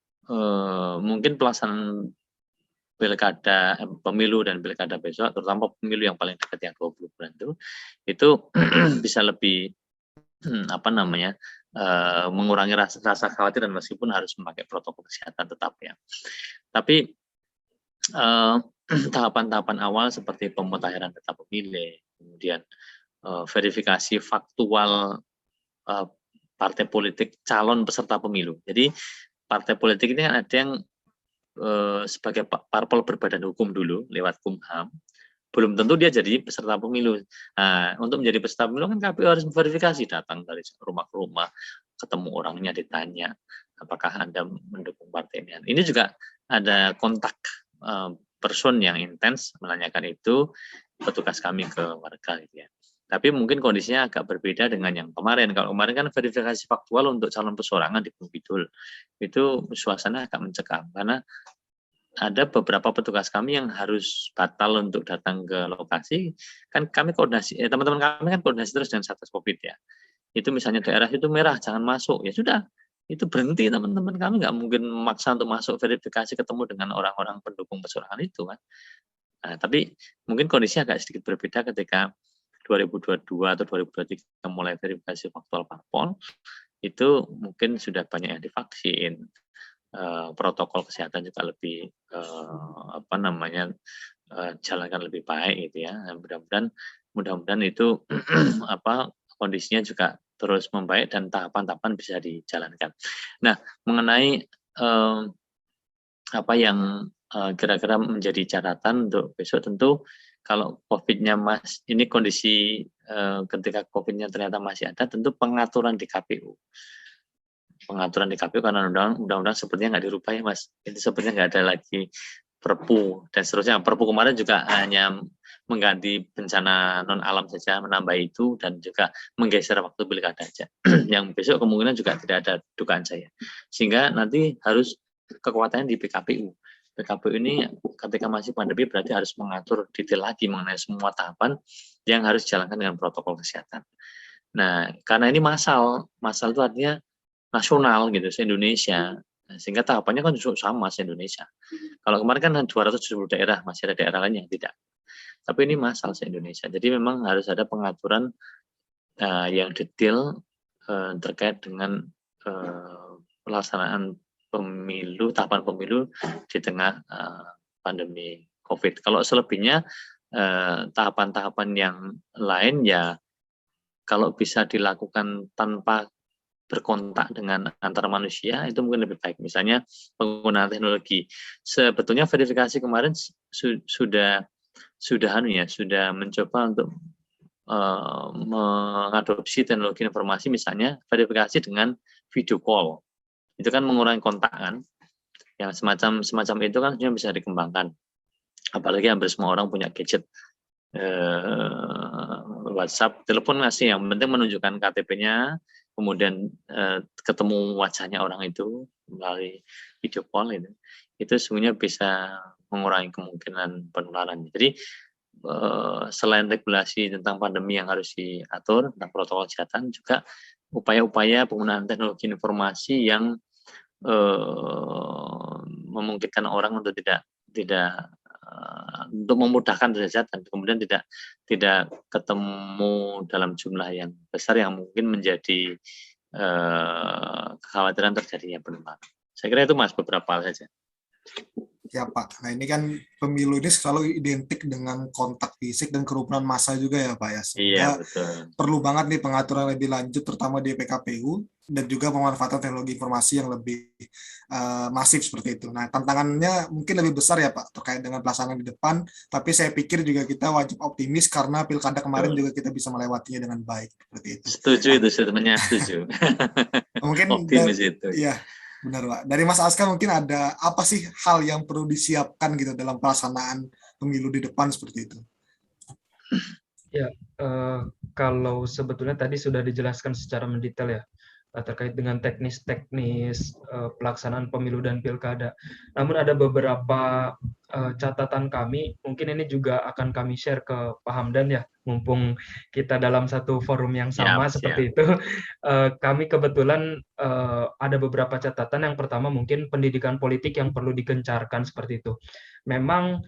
mungkin pelaksanaan pilkada, pemilu dan pilkada besok, terutama pemilu yang paling dekat yang 20 bulan itu bisa lebih mengurangi rasa khawatir dan meskipun harus memakai protokol kesehatan tetap ya. Tapi tahapan-tahapan awal seperti pemutahiran data pemilih, kemudian verifikasi faktual partai politik calon peserta pemilu. Jadi partai politik ini kan ada yang sebagai parpol berbadan hukum dulu lewat Kumham, belum tentu dia jadi peserta pemilu. Nah, untuk menjadi peserta pemilu kan KPU harus memverifikasi, datang dari rumah ke rumah, ketemu orangnya, ditanya apakah Anda mendukung partai ini. Ini juga ada kontak person yang intens menanyakan itu, petugas kami ke warga gitu ya. Tapi mungkin kondisinya agak berbeda dengan yang kemarin. Kalau kemarin kan verifikasi faktual untuk calon perseorangan di Gunung Kidul. Itu suasana agak mencekam karena ada beberapa petugas kami yang harus batal untuk datang ke lokasi. Kan kami koordinasi, teman-teman kami kan koordinasi terus dengan Satgas Covid ya. Itu misalnya daerah itu merah, jangan masuk. Ya sudah, itu berhenti teman-teman kami, nggak mungkin memaksa untuk masuk verifikasi ketemu dengan orang-orang pendukung perseorangan itu kan. Nah, tapi mungkin kondisinya agak sedikit berbeda ketika 2022 atau 2023 mulai verifikasi faktual parpol, itu mungkin sudah banyak yang divaksin, protokol kesehatan juga lebih jalankan lebih baik gitu ya. Mudah-mudahan itu kondisinya juga terus membaik dan tahapan-tahapan bisa dijalankan. Nah, mengenai apa yang kira-kira menjadi catatan untuk besok, tentu kalau COVID-nya ini kondisi ketika COVID-nya ternyata masih ada, tentu pengaturan di KPU. Pengaturan di KPU karena undang-undang sepertinya nggak dirubah ya Mas. Itu sepertinya nggak ada lagi Perpu dan seterusnya. Perpu kemarin juga hanya mengganti bencana non alam saja, menambah itu dan juga menggeser waktu pilkada saja. Yang besok kemungkinan juga tidak ada dugaan saya. Sehingga nanti harus kekuatannya di PKPU. PKPU ini ketika masih pandemi berarti harus mengatur detail lagi mengenai semua tahapan yang harus dijalankan dengan protokol kesehatan. Nah, karena ini massal itu artinya nasional gitu, se-Indonesia. Sehingga tahapannya kan sama se-Indonesia. Kalau kemarin kan 270 daerah, masih ada daerah lain yang tidak. Tapi ini massal se-Indonesia. Jadi memang harus ada pengaturan yang detail terkait dengan pelaksanaan pemilu, tahapan pemilu di tengah pandemi COVID. Kalau selebihnya tahapan-tahapan yang lain ya kalau bisa dilakukan tanpa berkontak dengan antar manusia itu mungkin lebih baik. Misalnya penggunaan teknologi. Sebetulnya verifikasi kemarin sudah mencoba untuk mengadopsi teknologi informasi, misalnya verifikasi dengan video call. Itu kan mengurangi kontak kan. Yang semacam itu kan sebenarnya bisa dikembangkan. Apalagi hampir semua orang punya gadget. WhatsApp, telepon masih, yang penting menunjukkan KTP-nya, kemudian ketemu wajahnya orang itu melalui video call itu sebenarnya bisa mengurangi kemungkinan penularan. Jadi selain regulasi tentang pandemi yang harus diatur tentang protokol kesehatan, juga upaya-upaya penggunaan teknologi informasi yang memungkinkan orang untuk tidak untuk memudahkan derajat dan kemudian tidak ketemu dalam jumlah yang besar yang mungkin menjadi kekhawatiran terjadinya penularan. Saya kira itu Mas beberapa hal saja. Ya Pak, nah ini kan pemilu ini selalu identik dengan kontak fisik dan kerumunan massa juga ya Pak ya. Sehingga iya, betul. Perlu banget nih pengaturan lebih lanjut terutama di PKPU dan juga pemanfaatan teknologi informasi yang lebih masif seperti itu. Nah tantangannya mungkin lebih besar ya Pak terkait dengan pelaksanaan di depan, tapi saya pikir juga kita wajib optimis karena pilkada kemarin juga kita bisa melewatinya dengan baik seperti itu. Setuju itu, sebenarnya setuju. Mungkin optimis itu. Iya. Benar Pak. Dari Mas Aska mungkin ada apa sih hal yang perlu disiapkan gitu dalam pelaksanaan pemilu di depan seperti itu? Ya, kalau sebetulnya tadi sudah dijelaskan secara mendetail ya terkait dengan teknis-teknis pelaksanaan pemilu dan pilkada. Namun ada beberapa catatan kami, mungkin ini juga akan kami share ke Pak Hamdan ya, mumpung kita dalam satu forum yang sama seperti itu. Kami kebetulan ada beberapa catatan. Yang pertama mungkin pendidikan politik yang perlu digencarkan seperti itu. Memang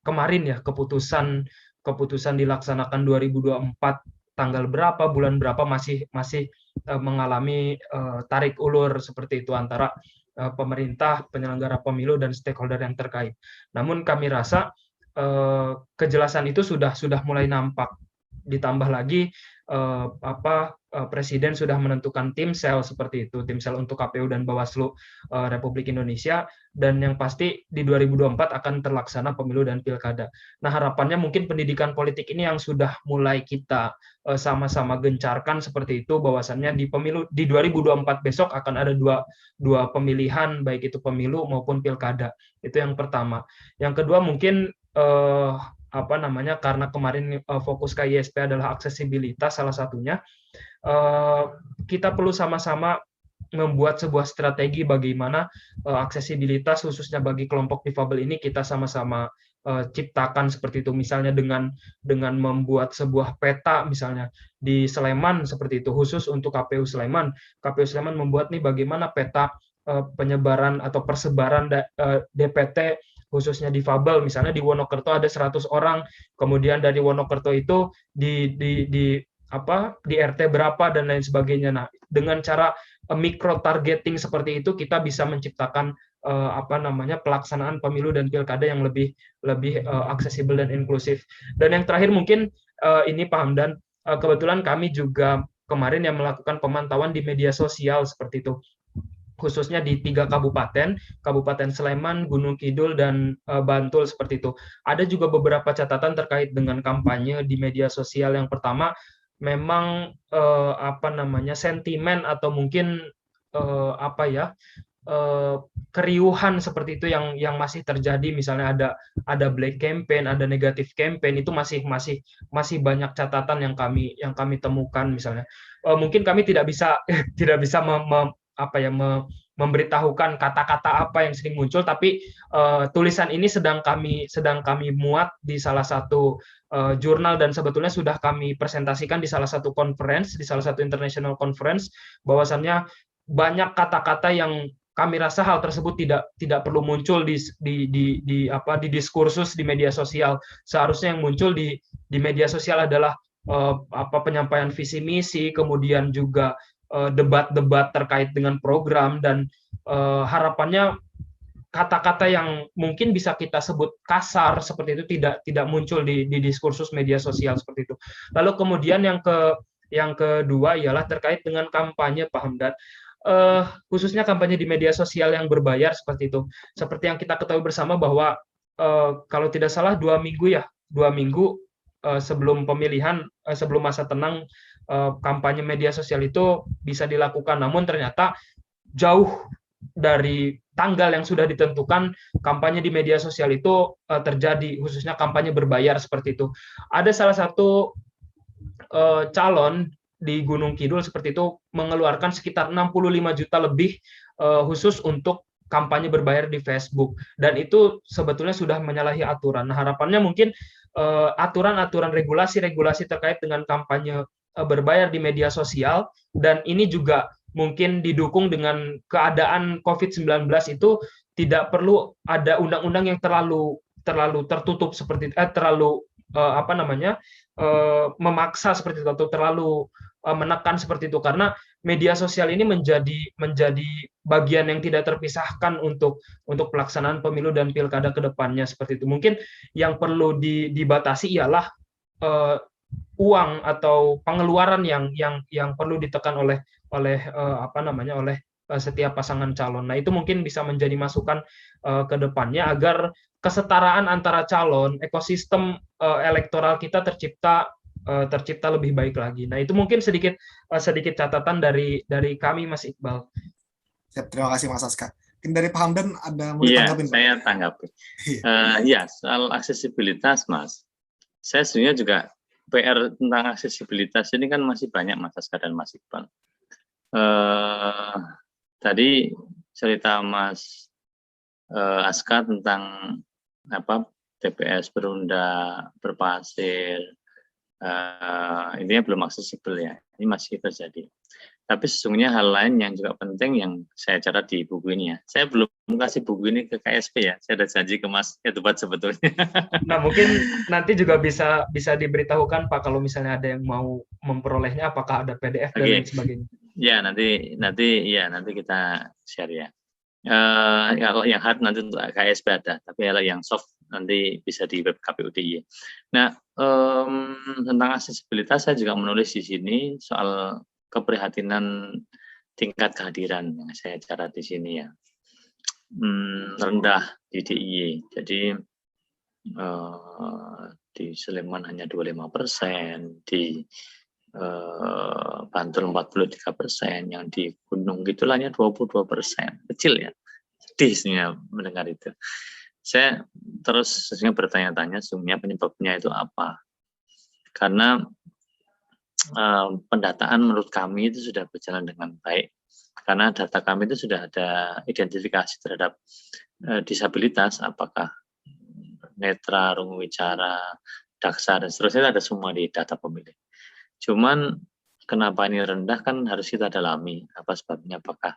kemarin ya keputusan dilaksanakan 2024 tanggal berapa, bulan berapa masih mengalami tarik ulur seperti itu antara pemerintah, penyelenggara pemilu dan stakeholder yang terkait. Namun kami rasa kejelasan itu sudah mulai nampak. Ditambah lagi Presiden sudah menentukan tim sel seperti itu, tim sel untuk KPU dan Bawaslu Republik Indonesia, dan yang pasti di 2024 akan terlaksana pemilu dan pilkada. Nah, harapannya mungkin pendidikan politik ini yang sudah mulai kita sama-sama gencarkan seperti itu, bahwasannya di pemilu di 2024 besok akan ada dua pemilihan, baik itu pemilu maupun pilkada. Itu yang pertama. Yang kedua mungkin karena kemarin fokus KISP adalah aksesibilitas salah satunya, kita perlu sama-sama membuat sebuah strategi bagaimana aksesibilitas khususnya bagi kelompok difabel ini kita sama-sama ciptakan seperti itu, misalnya dengan membuat sebuah peta misalnya di Sleman seperti itu, khusus untuk KPU Sleman membuat nih bagaimana peta penyebaran atau persebaran DPT khususnya difabel. Misalnya di Wonokerto ada 100 orang, kemudian dari Wonokerto itu di RT berapa dan lain sebagainya. Nah, dengan cara micro targeting seperti itu kita bisa menciptakan pelaksanaan pemilu dan pilkada yang lebih aksesibel dan inklusif. Dan yang terakhir mungkin ini Pak Hamdan, kebetulan kami juga kemarin yang melakukan pemantauan di media sosial seperti itu, khususnya di 3 Kabupaten Sleman, Gunung Kidul, dan Bantul seperti itu. Ada juga beberapa catatan terkait dengan kampanye di media sosial. Yang pertama, memang sentimen atau mungkin keriuhan seperti itu yang masih terjadi. Misalnya ada black campaign, ada negatif campaign, itu masih banyak catatan yang kami temukan. Misalnya mungkin kami tidak bisa memberitahukan kata-kata apa yang sering muncul, tapi tulisan ini sedang kami muat di salah satu jurnal, dan sebetulnya sudah kami presentasikan di salah satu conference, di salah satu international conference, bahwasannya banyak kata-kata yang kami rasa hal tersebut tidak perlu muncul di diskursus di media sosial. Seharusnya yang muncul di media sosial adalah penyampaian visi misi, kemudian juga debat-debat terkait dengan program, dan harapannya kata-kata yang mungkin bisa kita sebut kasar seperti itu tidak muncul di diskursus media sosial seperti itu. Lalu kemudian yang kedua ialah terkait dengan kampanye, Pak Hamdan, khususnya kampanye di media sosial yang berbayar seperti itu. Seperti yang kita ketahui bersama bahwa kalau tidak salah 2 minggu sebelum pemilihan, sebelum masa tenang, kampanye media sosial itu bisa dilakukan. Namun ternyata jauh dari tanggal yang sudah ditentukan, kampanye di media sosial itu terjadi, khususnya kampanye berbayar seperti itu. Ada salah satu calon di Gunung Kidul seperti itu mengeluarkan sekitar 65 juta lebih khusus untuk kampanye berbayar di Facebook, dan itu sebetulnya sudah menyalahi aturan. Nah, harapannya mungkin aturan-aturan regulasi terkait dengan kampanye berbayar di media sosial, dan ini juga mungkin didukung dengan keadaan COVID-19 itu tidak perlu ada undang-undang yang terlalu tertutup seperti memaksa seperti itu atau terlalu menekan seperti itu, karena media sosial ini menjadi bagian yang tidak terpisahkan untuk pelaksanaan pemilu dan pilkada ke depannya seperti itu. Mungkin yang perlu dibatasi ialah uang atau pengeluaran yang perlu ditekan oleh setiap pasangan calon. Nah, itu mungkin bisa menjadi masukan ke depannya agar kesetaraan antara calon, ekosistem elektoral kita tercipta lebih baik lagi. Nah, itu mungkin sedikit catatan dari kami, Mas Iqbal. Siap, terima kasih Mas Aska. Mungkin dari Pak Hamdan ada mau ditanggapin? Saya tanggapi. Ya, soal aksesibilitas, Mas. Saya sebenarnya juga PR tentang aksesibilitas ini kan masih banyak Mas Aska dan Mas Iqbal. Tadi cerita Mas Aska tentang apa TPS berunda, berpasir, intinya belum aksesibel ya. Ini masih terjadi. Tapi sesungguhnya hal lain yang juga penting yang saya catat di buku ini ya. Saya belum kasih buku ini ke KSP ya. Saya ada janji ke Mas Edward sebetulnya. Nah, mungkin nanti juga bisa diberitahukan Pak kalau misalnya ada yang mau memperolehnya, apakah ada PDF dan lain sebagainya. Ya, nanti kita share ya. Kalau yang hard nanti untuk KSP ada, tapi kalau yang soft nanti bisa di web KPU DIY. Nah, tentang aksesibilitas saya juga menulis di sini soal keprihatinan tingkat kehadiran yang saya catat di sini ya. Rendah di DIY. Jadi di Sleman hanya 25%, di Bantul 43%, yang di Gunung gitu hanya 22%. Kecil ya. Sedih sebenarnya mendengar itu. Saya terus sesungguhnya bertanya-tanya sebenarnya penyebabnya itu apa. Karena pendataan menurut kami itu sudah berjalan dengan baik. Karena data kami itu sudah ada identifikasi terhadap disabilitas, apakah netra, rungu wicara, daksa, dan seterusnya ada semua di data pemilih. Cuman kenapa ini rendah kan harus kita dalami. Apa sebabnya? Apakah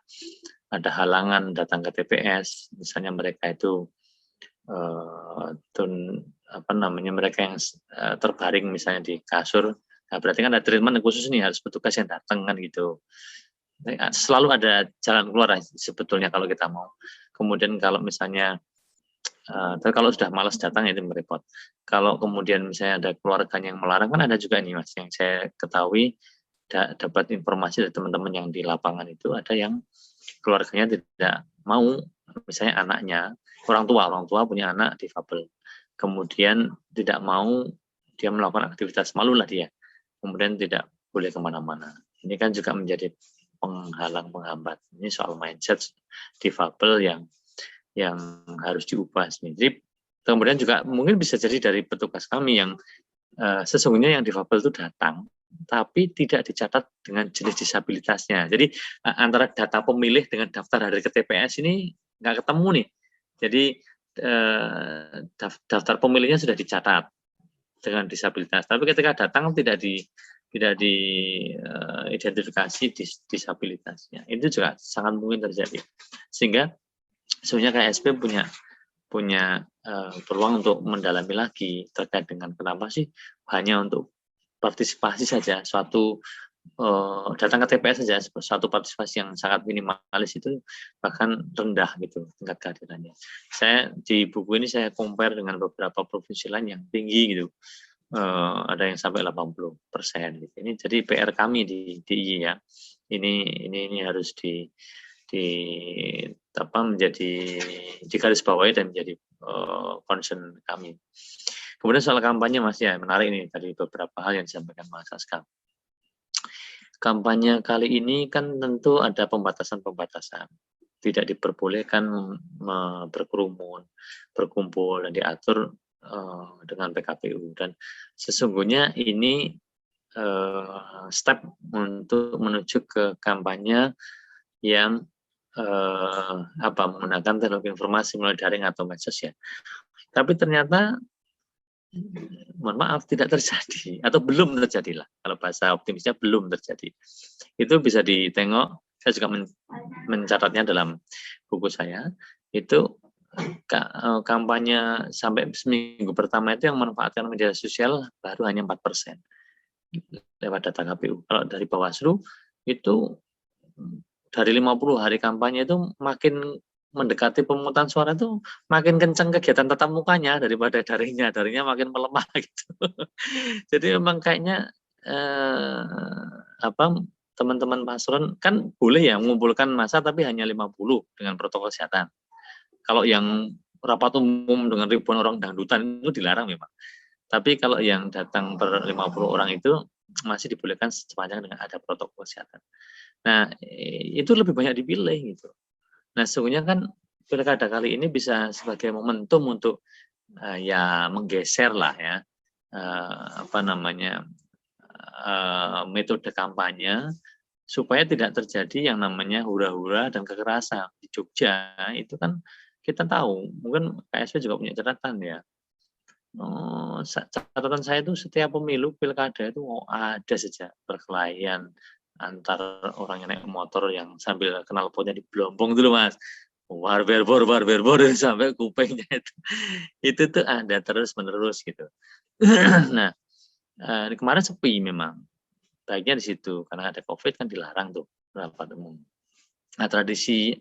ada halangan datang ke TPS? Misalnya mereka itu mereka yang terbaring misalnya di kasur. Nah, berarti kan ada treatment khusus nih, harus petugas yang datang kan gitu. Selalu ada jalan keluar sebetulnya kalau kita mau. Kemudian kalau misalnya kalau sudah malas datang itu merepot. Kalau kemudian misalnya ada keluarganya yang melarang kan ada juga nih Mas, yang saya ketahui dapat informasi dari teman-teman yang di lapangan itu ada yang keluarganya tidak mau, misalnya anaknya, orang tua punya anak difabel, kemudian tidak mau dia melakukan aktivitas, malulah dia, kemudian tidak boleh kemana-mana. Ini kan juga menjadi penghalang, penghambat. Ini soal mindset difabel yang harus diubah sendiri. Kemudian juga mungkin bisa jadi dari petugas kami yang sesungguhnya yang difabel itu datang, tapi tidak dicatat dengan jenis disabilitasnya. Jadi antara data pemilih dengan daftar hadir ke TPS ini nggak ketemu nih. Jadi daftar pemilihnya sudah dicatat dengan disabilitas, tapi ketika datang tidak diidentifikasi disabilitasnya. Itu juga sangat mungkin terjadi. Sehingga sebenarnya KSP punya peluang untuk mendalami lagi terkait dengan kenapa sih hanya untuk partisipasi saja, suatu datang ke TPS saja, suatu partisipasi yang sangat minimalis itu bahkan rendah gitu tingkat kehadirannya. Saya di buku ini saya compare dengan beberapa provinsi lain yang tinggi gitu, ada yang sampai 80% gitu. Ini jadi PR kami di DIY ya. Ini harus menjadi digarisbawahi dan menjadi concern kami. Kemudian soal kampanye Mas ya, menarik ini tadi beberapa hal yang disampaikan Mas Aska. Kampanye kali ini kan tentu ada pembatasan-pembatasan. Tidak diperbolehkan berkerumun, berkumpul, dan diatur dengan PKPU. Dan sesungguhnya ini step untuk menuju ke kampanye yang menggunakan teknologi informasi melalui daring atau medsos ya. Tapi ternyata mohon maaf tidak terjadi atau belum terjadi lah, kalau bahasa optimisnya belum terjadi. Itu bisa ditengok, saya juga mencatatnya dalam buku saya. Itu kampanye sampai seminggu pertama itu yang memanfaatkan media sosial baru hanya 4% lewat data KPU. Kalau dari Bawaslu itu dari 50 hari kampanye itu makin mendekati pemungutan suara itu makin kencang kegiatan tatap mukanya daripada daringnya. Daringnya makin melemah gitu. Jadi memang kayaknya teman-teman paslon kan boleh ya mengumpulkan massa tapi hanya 50 dengan protokol kesehatan. Kalau yang rapat umum dengan ribuan orang dangdutan itu dilarang memang. Tapi kalau yang datang per 50 orang itu masih dibolehkan sepanjang dengan ada protokol kesehatan. Nah, itu lebih banyak dipilih gitu. Nah, sesungguhnya kan pilkada kali ini bisa sebagai momentum untuk ya menggeser lah ya metode kampanye supaya tidak terjadi yang namanya hura-hura dan kekerasan. Di Jogja itu kan kita tahu, mungkin KSP juga punya catatan ya. Catatan saya itu setiap pemilu pilkada itu ada saja perkelahian antar orang yang naik motor yang sambil knalpotnya dibelompong itu loh Mas. War berbor sampai kupingnya itu tuh ada terus menerus gitu. Nah, kemarin sepi memang. Baiknya di situ karena ada COVID kan dilarang tuh rapat umum. Nah, tradisi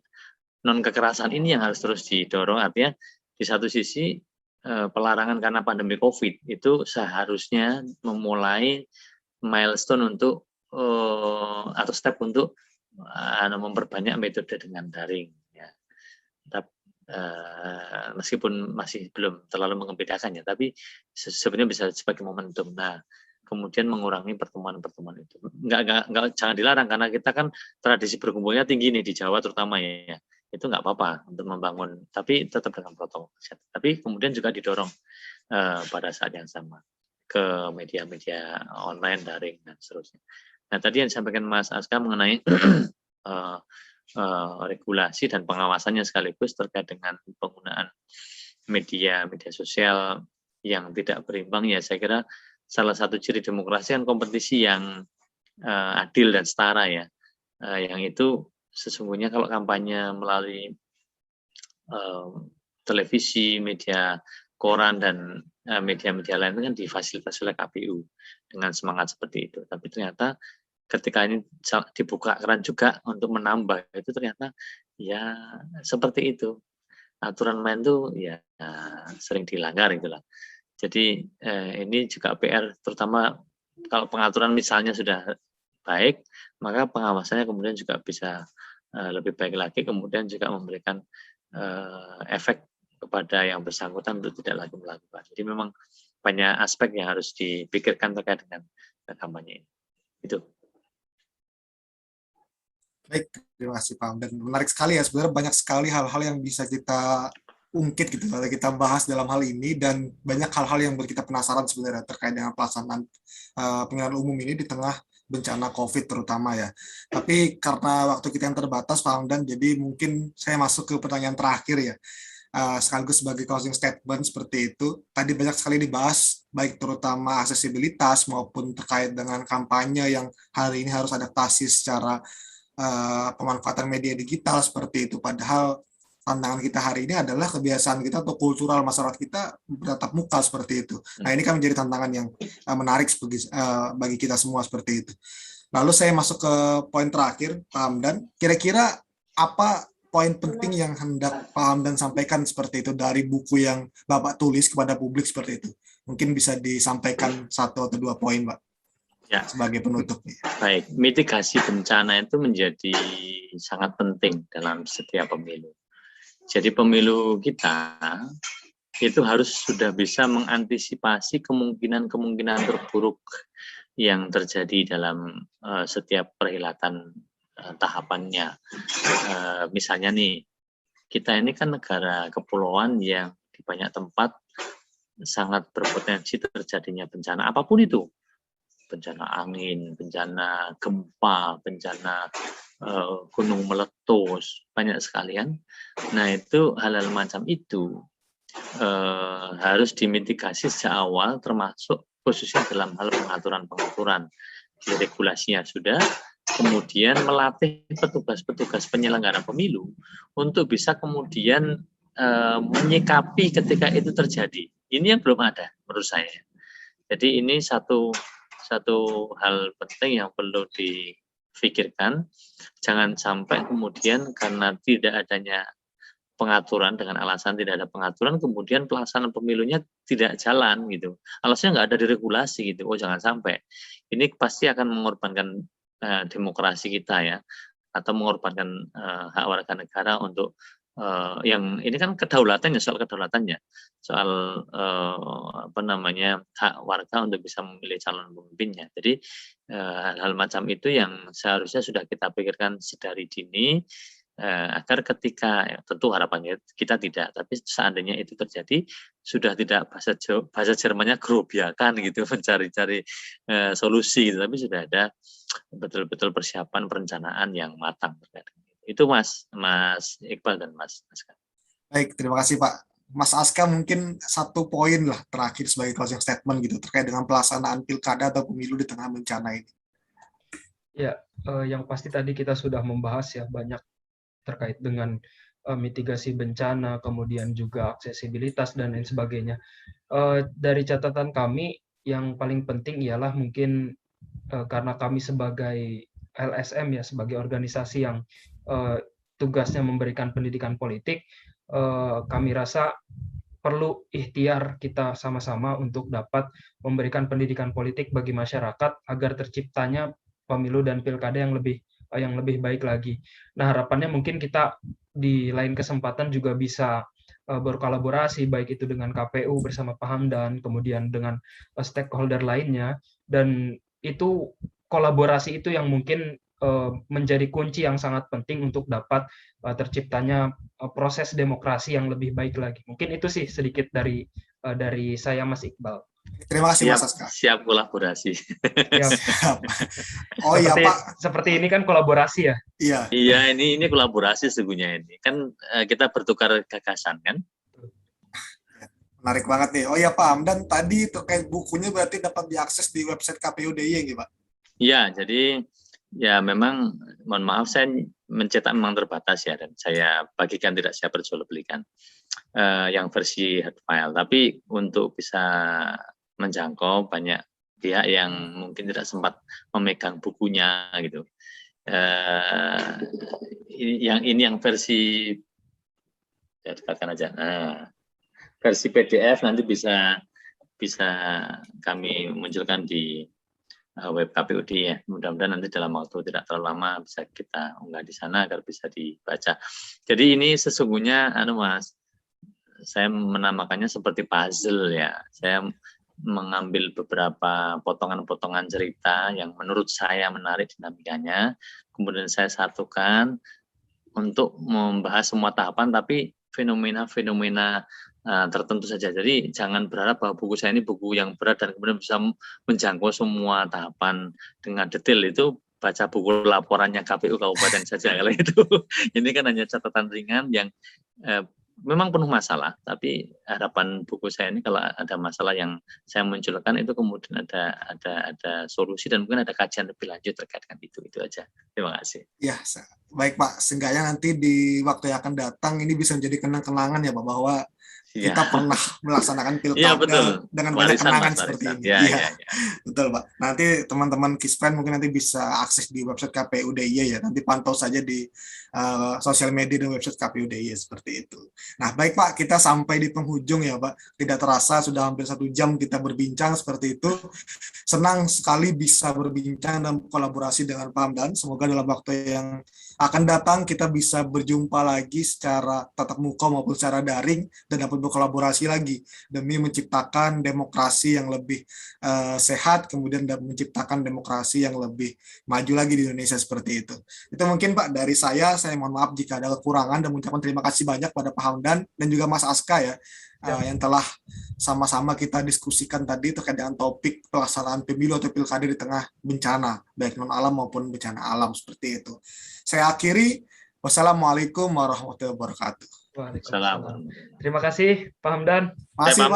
non kekerasan ini yang harus terus didorong, artinya di satu sisi pelarangan karena pandemi COVID itu seharusnya memulai milestone untuk atau step untuk memperbanyak metode dengan daring ya. Meskipun masih belum terlalu mengembedakan ya, tapi sebenarnya bisa sebagai momentum. Nah, kemudian mengurangi pertemuan-pertemuan itu. Enggak, jangan dilarang karena kita kan tradisi berkumpulnya tinggi nih di Jawa terutama ya. Itu enggak apa-apa untuk membangun, tapi tetap dengan protokol kesehatan. Tapi kemudian juga didorong pada saat yang sama ke media-media online, daring dan seterusnya. Nah, tadi yang disampaikan Mas Aska mengenai regulasi dan pengawasannya sekaligus terkait dengan penggunaan media sosial yang tidak berimbang ya, saya kira salah satu ciri demokrasi kan kompetisi yang adil dan setara ya, yang itu sesungguhnya kalau kampanye melalui televisi, media koran dan media-media lain itu kan difasilitasi oleh KPU dengan semangat seperti itu. Tapi ternyata ketika ini dibuka keran juga untuk menambah itu ternyata ya seperti itu. Aturan main tuh ya sering dilanggar itulah. Jadi ini juga PR terutama kalau pengaturan misalnya sudah baik, maka pengawasannya kemudian juga bisa lebih baik lagi, kemudian juga memberikan efek kepada yang bersangkutan untuk tidak lagi melakukan. Jadi memang banyak aspek yang harus dipikirkan terkait dengan kampanye ini. Itu. Baik, terima kasih Pak. Dan menarik sekali ya, sebenarnya banyak sekali hal-hal yang bisa kita ungkit gitu kalau kita bahas dalam hal ini, dan banyak hal-hal yang buat kita penasaran sebenarnya terkait dengan pelaksanaan pemilihan umum ini di tengah bencana COVID terutama ya. Tapi karena waktu kita yang terbatas Pak Hamdan, jadi mungkin saya masuk ke pertanyaan terakhir ya. Sekaligus sebagai closing statement seperti itu. Tadi banyak sekali dibahas, baik terutama aksesibilitas maupun terkait dengan kampanye yang hari ini harus adaptasi secara pemanfaatan media digital seperti itu. Padahal tantangan kita hari ini adalah kebiasaan kita atau kultural masyarakat kita bertatap muka seperti itu. Nah, ini kan menjadi tantangan yang menarik bagi kita semua seperti itu. Lalu saya masuk ke poin terakhir, Pak Hamdan. Kira-kira apa poin penting yang hendak Pak Hamdan sampaikan seperti itu dari buku yang Bapak tulis kepada publik seperti itu? Mungkin bisa disampaikan 1 atau 2 poin, Pak, ya, sebagai penutup. Baik, mitigasi bencana itu menjadi sangat penting dalam setiap pemilu. Jadi pemilu kita itu harus sudah bisa mengantisipasi kemungkinan-kemungkinan terburuk yang terjadi dalam setiap perhelatan tahapannya. Misalnya nih, kita ini kan negara kepulauan yang di banyak tempat sangat berpotensi terjadinya bencana apapun itu. Bencana angin, bencana gempa, bencana gunung meletus, banyak sekalian. Nah, itu hal-hal macam itu harus dimitigasi sejak awal, termasuk khususnya dalam hal pengaturan. Di regulasinya sudah, kemudian melatih petugas-petugas penyelenggara pemilu untuk bisa kemudian menyikapi ketika itu terjadi. Ini yang belum ada menurut saya. Jadi ini satu hal penting yang perlu difikirkan. Jangan sampai kemudian karena tidak adanya pengaturan, dengan alasan tidak ada pengaturan, kemudian pelaksanaan pemilunya tidak jalan gitu. Alasannya nggak ada diregulasi gitu. Oh, jangan sampai. Ini pasti akan mengorbankan demokrasi kita ya, atau mengorbankan hak warga negara untuk yang ini kan kedaulatannya, soal kedaulatannya, soal hak warga untuk bisa memilih calon pemimpinnya. Jadi hal-hal macam itu yang seharusnya sudah kita pikirkan sedari dini, agar ketika tentu harapannya kita tidak, tapi seandainya itu terjadi sudah tidak bahasa Jermannya gerobiakan gitu mencari-cari solusi gitu, tapi sudah ada betul-betul persiapan perencanaan yang matang terkait dengan itu. Mas Iqbal dan Mas Aska. Baik, terima kasih Pak. Mas Aska, mungkin satu poin lah terakhir sebagai closing statement gitu terkait dengan pelaksanaan pilkada atau pemilu di tengah bencana ini. Ya, yang pasti tadi kita sudah membahas ya banyak terkait dengan mitigasi bencana, kemudian juga aksesibilitas dan lain sebagainya. Dari catatan kami, yang paling penting ialah mungkin karena kami sebagai LSM ya, sebagai organisasi yang tugasnya memberikan pendidikan politik, kami rasa perlu ikhtiar kita sama-sama untuk dapat memberikan pendidikan politik bagi masyarakat agar terciptanya pemilu dan pilkada yang lebih baik lagi. Nah, harapannya mungkin kita di lain kesempatan juga bisa berkolaborasi, baik itu dengan KPU bersama Pak Hamdan, kemudian dengan stakeholder lainnya, dan itu kolaborasi itu yang mungkin menjadi kunci yang sangat penting untuk dapat terciptanya proses demokrasi yang lebih baik lagi. Mungkin itu sih sedikit dari saya, Mas Iqbal. Terima kasih Mas Aska. Siap kolaborasi. Siap. Oh iya Pak. Seperti ini kan kolaborasi ya? Iya. Iya, ini kolaborasi sesungguhnya ini. Kan kita bertukar gagasan kan? Menarik banget nih. Oh iya Pak Hamdan, tadi terkait bukunya berarti dapat diakses di website KPU DIY gitu Pak? Iya, jadi ya memang mohon maaf saya mencetak memang terbatas ya, dan saya bagikan tidak saya perjualbelikan yang versi hard file. Tapi untuk bisa menjangkau banyak pihak yang mungkin tidak sempat memegang bukunya gitu. Yang versi ya dikatakan aja. Versi PDF nanti bisa kami munculkan di web KPUD ya. Mudah-mudahan nanti dalam waktu tidak terlalu lama bisa kita unggah di sana agar bisa dibaca. Jadi ini sesungguhnya Mas, saya menamakannya seperti puzzle ya. Saya mengambil beberapa potongan-potongan cerita yang menurut saya menarik dinamikanya, kemudian saya satukan untuk membahas semua tahapan, tapi fenomena-fenomena tertentu saja. Jadi jangan berharap bahwa buku saya ini buku yang berat dan kemudian bisa menjangkau semua tahapan dengan detail. Itu baca buku laporannya KPU Kabupaten saja kalau itu. Ini kan hanya catatan ringan yang memang penuh masalah, tapi harapan buku saya ini kalau ada masalah yang saya munculkan itu kemudian ada solusi dan mungkin ada kajian lebih lanjut terkait dengan itu aja. Terima kasih. Ya, baik Pak. Seenggaknya nanti di waktu yang akan datang ini bisa menjadi kenang-kenangan ya Pak, bahwa kita pernah melaksanakan pilkada dengan banyak kenangan seperti ini. Iya, betul Pak. Nanti teman-teman Kispen mungkin nanti bisa akses di website KPU DIY ya. Nanti pantau saja di sosial media dan website KPU DIY seperti itu. Nah, baik Pak, kita sampai di penghujung ya Pak. Tidak terasa sudah hampir 1 jam kita berbincang seperti itu. Senang sekali bisa berbincang dan kolaborasi dengan Pak Hamdan. Semoga dalam waktu yang akan datang kita bisa berjumpa lagi secara tatap muka maupun secara daring dan dapat berkolaborasi lagi demi menciptakan demokrasi yang lebih sehat, kemudian menciptakan demokrasi yang lebih maju lagi di Indonesia seperti itu. Itu mungkin Pak dari saya mohon maaf jika ada kekurangan dan mengucapkan terima kasih banyak pada Pak Hamdan dan juga Mas Aska ya. Yang telah sama-sama kita diskusikan tadi terkait dengan topik pelaksanaan pemilu atau pilkada di tengah bencana, baik non-alam maupun bencana alam seperti itu. Saya akhiri, wassalamualaikum warahmatullahi wabarakatuh. Waalaikumsalam. Terima kasih Pak Hamdan. Masih